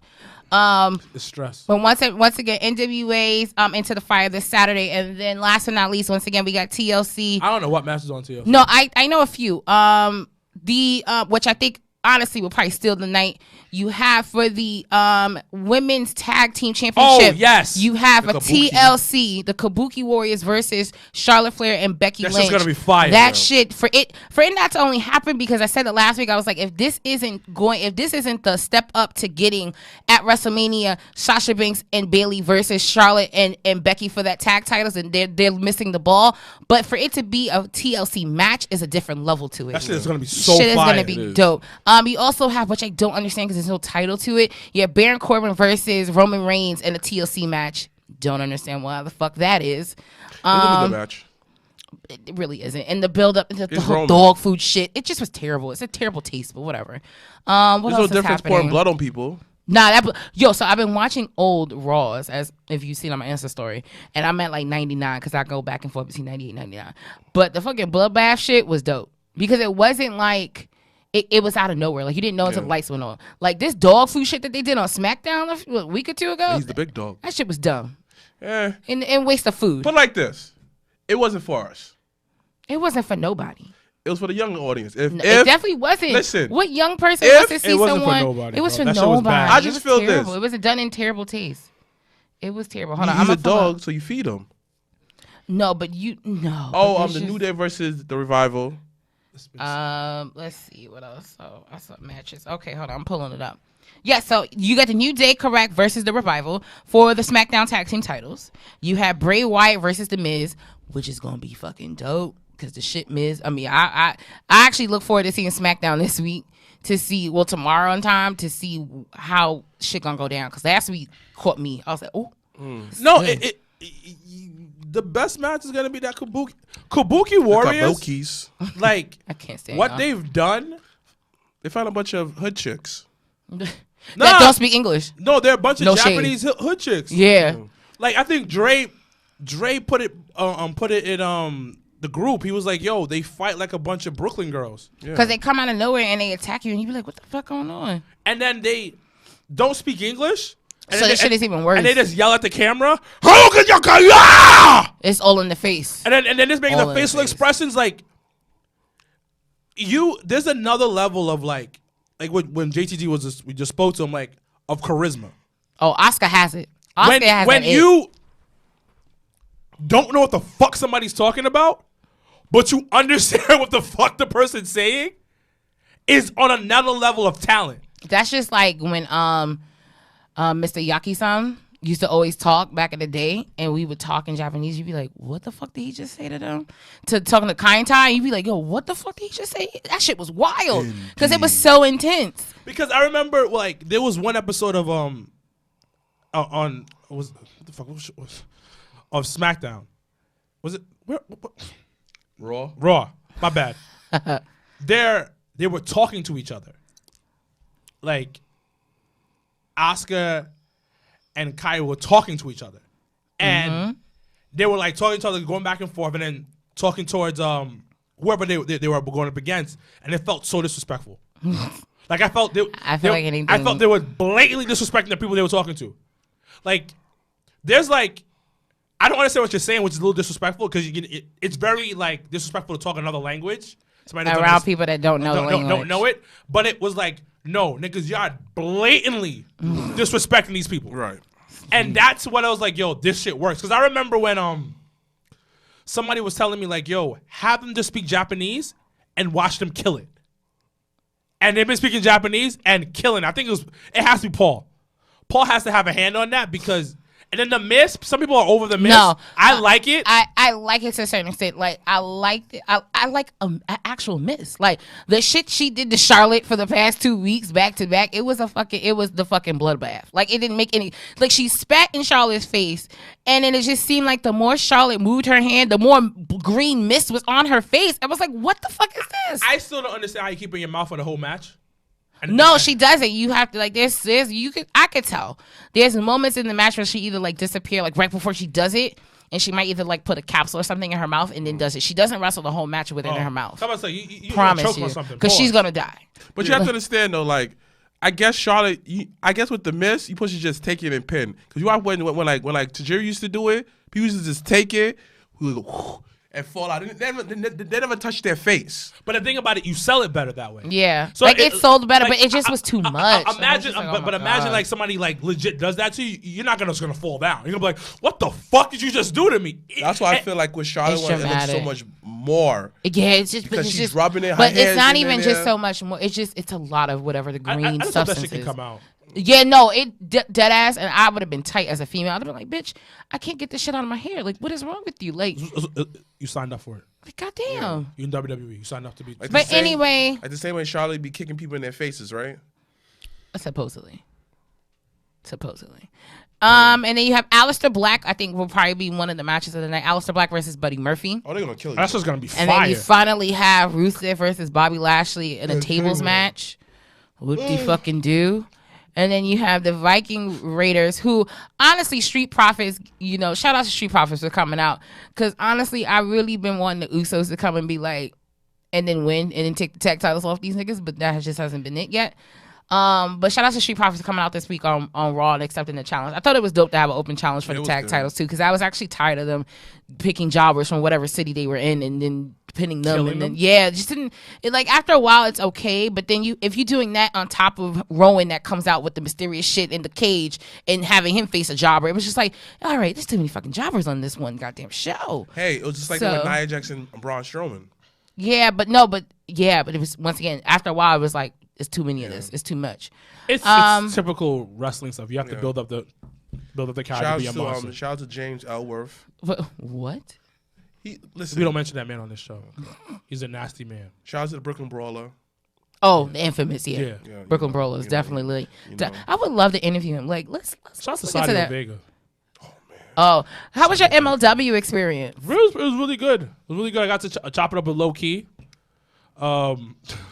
It's stress. But once again, NWA's Into the Fire this Saturday, and then last but not least, once again we got TLC. I don't know what match is on TLC. No, I know a few. Which I think honestly will probably steal the night. You have for the women's tag team championship. Oh yes, you have the a Kabuki. TLC, the Kabuki Warriors versus Charlotte Flair and Becky Lynch. That's just gonna be fire. That bro. shit for it not to only happen, because I said it last week. I was like, if this isn't the step up to getting at WrestleMania Sasha Banks and Bayley versus Charlotte and Becky for that tag titles, and they're missing the ball. But for it to be a TLC match is a different level to it. That shit is gonna be so Shit is fire. gonna be dope. You also have, which I don't understand because there's no title to it. You have Baron Corbin versus Roman Reigns in a TLC match. Don't understand why the fuck that is. It's a good match. It really isn't. And the build up, the whole Roman. dog food shit, it just was terrible. It's a terrible taste, but whatever. What There's else no is difference happening? pouring blood on people. Nah, so I've been watching old Raws, as if you've seen on my Insta story, and I'm at like 99 because I go back and forth between 98 and 99. But the fucking bloodbath shit was dope because it wasn't like it was out of nowhere. Like you didn't know until the lights went on. Like this dog food shit that they did on SmackDown a week or 2 ago. He's the big dog. That shit was dumb. Yeah. And waste of food. But like this, it wasn't for us. It wasn't for nobody. It was for the younger audience. It definitely wasn't. Listen, what young person wants to see it wasn't for someone? nobody, It was bro. for That shit was nobody. bad. I just It was feel terrible. this. It was done in terrible taste. It was terrible. Hold on, he's I'm a dog, so you feed him. No, but no. Oh, but the it's New Day versus the Revival. Let's see what else. Oh, I saw matches. Okay, hold on, I'm pulling it up. Yeah, so you got the New Day, correct, versus the Revival for the SmackDown Tag Team titles. You have Bray Wyatt versus The Miz, which is gonna be fucking dope because the shit Miz. I mean, I actually look forward to seeing SmackDown this week to see, well, tomorrow on time to see how shit gonna go down. Because last week caught me. I was like, oh, No, the best match is gonna be that Kabuki Warriors. Kabukis. Like I can't stand what y'all. they've done. They found a bunch of hood chicks. that Nah. don't speak English. No, they're a bunch of No shade. Japanese hood chicks. Yeah. Like I think Dre put it in the group. He was like, "Yo, they fight like a bunch of Brooklyn girls." Because they come out of nowhere and they attack you and you be like, what the fuck going on? And then they don't speak English. And So then this shit is even worse. And they just yell at the camera. And It's all in the face. then just making All the in the facial face. expressions like there's another level of like when JTG we just spoke to him like of charisma. Oh, Oscar has it. Oscar has When it. you don't know what the fuck somebody's talking about, but you understand what the fuck the person's saying, is on another level of talent. That's just like when Mr. Yaki-san used to always talk back in the day, and we would talk in Japanese. You'd be like, what the fuck did he just say to them? To talking to Cryme Tyme, you'd be like, yo, what the fuck did he just say? That shit was wild. Because it was so intense. Because I remember, like, there was one episode of what the fuck was of SmackDown. Was it what? Raw. Raw. My bad. They were talking to each other. Like Asuka and Kai were talking to each other. And they were like talking to each other, going back and forth, and then talking towards whoever they were going up against, and it felt so disrespectful. Like I felt they were blatantly disrespecting the people they were talking to. Like, there's like, I don't understand what you're saying, which is a little disrespectful because it's very like disrespectful to talk another language. Around people that don't know the language. Don't know it. But it was like, no, niggas, y'all blatantly disrespecting these people. Right. And that's what I was like, yo, this shit works. Because I remember when somebody was telling me like, yo, have them just speak Japanese and watch them kill it. And they've been speaking Japanese and killing. I think it has to be Paul. Paul has to have a hand on that because, and then the Miz, some people are over the Miz. No, I like it. I like it to a certain extent. Like I liked it. I like an actual Miz. Like the shit she did to Charlotte for the past 2 weeks back to back. It was the fucking bloodbath. Like it didn't make any. Like she spat in Charlotte's face, and then it just seemed like the more Charlotte moved her hand, the more green mist was on her face. I was like, what the fuck is this? I still don't understand how you keep it in your mouth for the whole match. No, she doesn't. You have to like I could tell. There's moments in the match where she either like disappear like right before she does it, and she might either like put a capsule or something in her mouth and then does it. She doesn't wrestle the whole match with it in her mouth. How about say you promise choke you, on something because she's gonna die. But you have to understand though, like I guess Charlotte, I guess with the Miz, you supposed to just take it and pin. Because you when like Tajiri used to do it, people used to just take it, we would go and fall out. They never touch their face. But the thing about it, you sell it better that way. Yeah, so like it sold better, like, but it just was too much. Imagine, but imagine like somebody like legit does that to you. You're not gonna fall down. You're gonna be like, "What the fuck did you just do to me?" That's why I feel like with Charlotte, it looks so much more. Yeah, it's just because she's just rubbing it. But it's not even just so much more. It's a lot of whatever the green I substances. that shit can come out. Yeah, no, it dead ass, and I would have been tight as a female. I'd have been like, bitch, I can't get this shit out of my hair. Like, what is wrong with you? Like, you signed up for it. Like, goddamn. Yeah. You in WWE. You signed up to be. Like but anyway, like the same way Charlotte be kicking people in their faces, right? Supposedly. And then you have Aleister Black. I think will probably be one of the matches of the night. Aleister Black versus Buddy Murphy. Oh, they're gonna kill you. That's just gonna be fire. And then you finally have Rusev versus Bobby Lashley in a tables match. Whoop-de fucking do. And then you have the Viking Raiders, who honestly, Street Profits, shout out to Street Profits for coming out. Because honestly, I really been wanting the Usos to come and be like, and then win, and then take the tag titles off these niggas, but that just hasn't been it yet. But shout out to Street Profits for coming out this week on Raw and accepting the challenge. I thought it was dope to have an open challenge for the tag titles too, because I was actually tired of them picking jobbers from whatever city they were in and then pinning them. Killing and then them? yeah, just didn't it, like after a while it's okay, but then if you're doing that on top of Rowan that comes out with the mysterious shit in the cage and having him face a jobber, it was just like, all right, there's too many fucking jobbers on this one goddamn show. Hey, it was just like with Nia Jax and Braun Strowman. Yeah, but it was, once again, after a while it was like, it's too many of this. It's too much. It's typical wrestling stuff. You have to build up the character. Shout out to James Ellsworth. What? We don't mention that man on this show. He's a nasty man. Shout out to the Brooklyn Brawler. Oh, the infamous, yeah. Brooklyn Brawler is definitely lit. I would love to interview him. Like, let's shout out to look into that. Vega. Oh, how was your MLW experience? It was really good. It was really good. I got to chop it up with Low Key.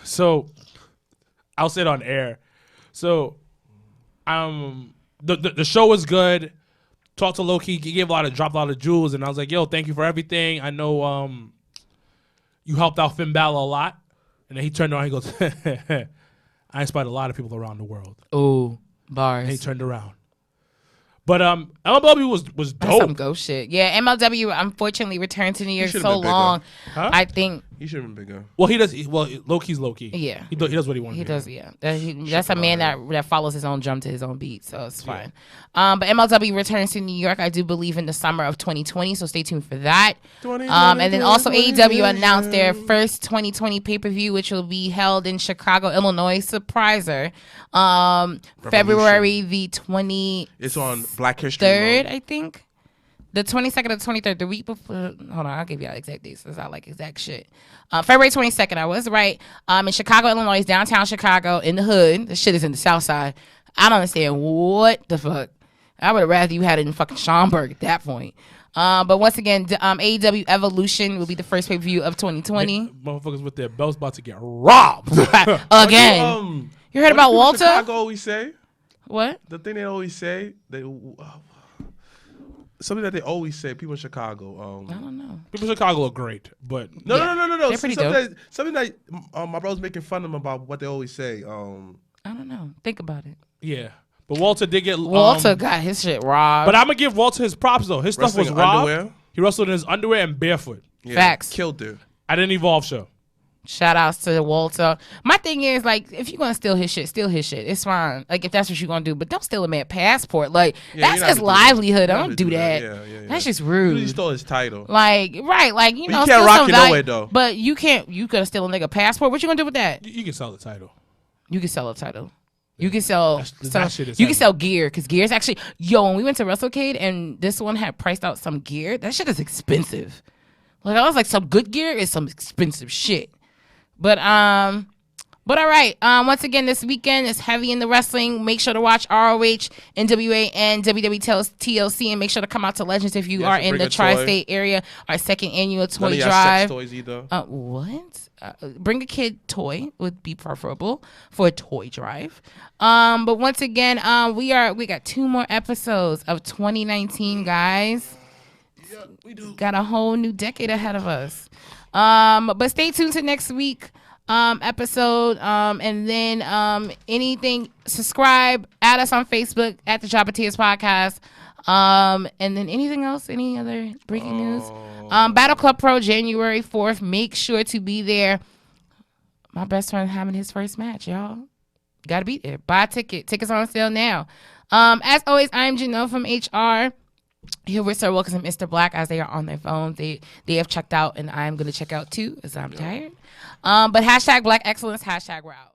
So I'll say it on air. So the show was good. Talked to Low Key. He dropped a lot of jewels, and I was like, yo, thank you for everything. I know you helped out Finn Balor a lot. And then he turned around and he goes, I inspired a lot of people around the world. Oh, bars. And he turned around. But MLW was dope. That's some ghost shit. Yeah, MLW unfortunately returned to New York so long. Huh? I think He should have been bigger. Well, he does. Well, low key's low key. Yeah. He does what he wants. He to does, do. yeah. That's a man that follows his own drum to his own beat, so it's fine. But MLW returns to New York, I do believe, in the summer of 2020, so stay tuned for that. And then also AEW announced their first 2020 pay-per-view, which will be held in Chicago, Illinois. Surpriser. February the 23rd, It's on Black History Month. I think. The 22nd or 23rd, the week before. Hold on, I'll give you all exact dates. It's not like exact shit. February 22nd, I was right. In Chicago, Illinois, downtown Chicago, in the hood. This shit is in the South Side. I don't understand what the fuck. I would have rather you had it in fucking Schaumburg at that point. But once again, AEW Evolution will be the first pay-per-view of 2020. Motherfuckers with their belts about to get robbed. Again. You heard about Walter? Chicago always say? What? The thing they always say, something that they always say, people in Chicago. I don't know. People in Chicago are great, but No. They're pretty dope. Something that my brother's making fun of them about what they always say. I don't know. Think about it. yeah. But Walter did get Walter got his shit robbed. But I'm gonna give Walter his props though. His stuff was Wrestling robbed. underwear? He wrestled in his underwear and barefoot. Yeah, Facts. Killed it. I didn't Evolve show. Shout outs to Walter. My thing is, like, if you're gonna steal his shit, steal his shit. It's fine. Like, if that's what you're gonna do, but don't steal a man's passport. Like, that's his livelihood. Don't do that. Yeah. That's just rude. He stole his title. Like, right, like, you But know, you can't steal rock some it value, nowhere, though. But you can't. You could steal a nigga passport. What you gonna do with that? You can sell the title. You can sell a title. You can sell. That shit is you can heavy. sell gear because gear is actually. Yo, when we went to WrestleCade and this one had priced out some gear, that shit is expensive. Like, I was like, some good gear is some expensive shit. But all right. Once again, this weekend is heavy in the wrestling. Make sure to watch ROH, NWA, and WWE TLC, and make sure to come out to Legends if you are in the tri-state area. Our second annual toy None of y'all drive. sex toys either. What? Bring a kid toy would be preferable for a toy drive. But once again, we got 2 more episodes of 2019, guys. Yeah, we do. Got a whole new decade ahead of us. But stay tuned to next week episode. And then anything, subscribe, add us on Facebook at the Job of Tears Podcast. And then anything else, any other breaking news? Battle Club Pro January 4th. Make sure to be there. My best friend having his first match, y'all. Gotta be there. Buy a ticket. Tickets on sale now. As always, I'm Janelle from HR. Here with Sir Wilkins and Mr. Black as they are on their phones. They have checked out, and I'm going to check out too as I'm tired. But hashtag Black Excellence, hashtag we're out.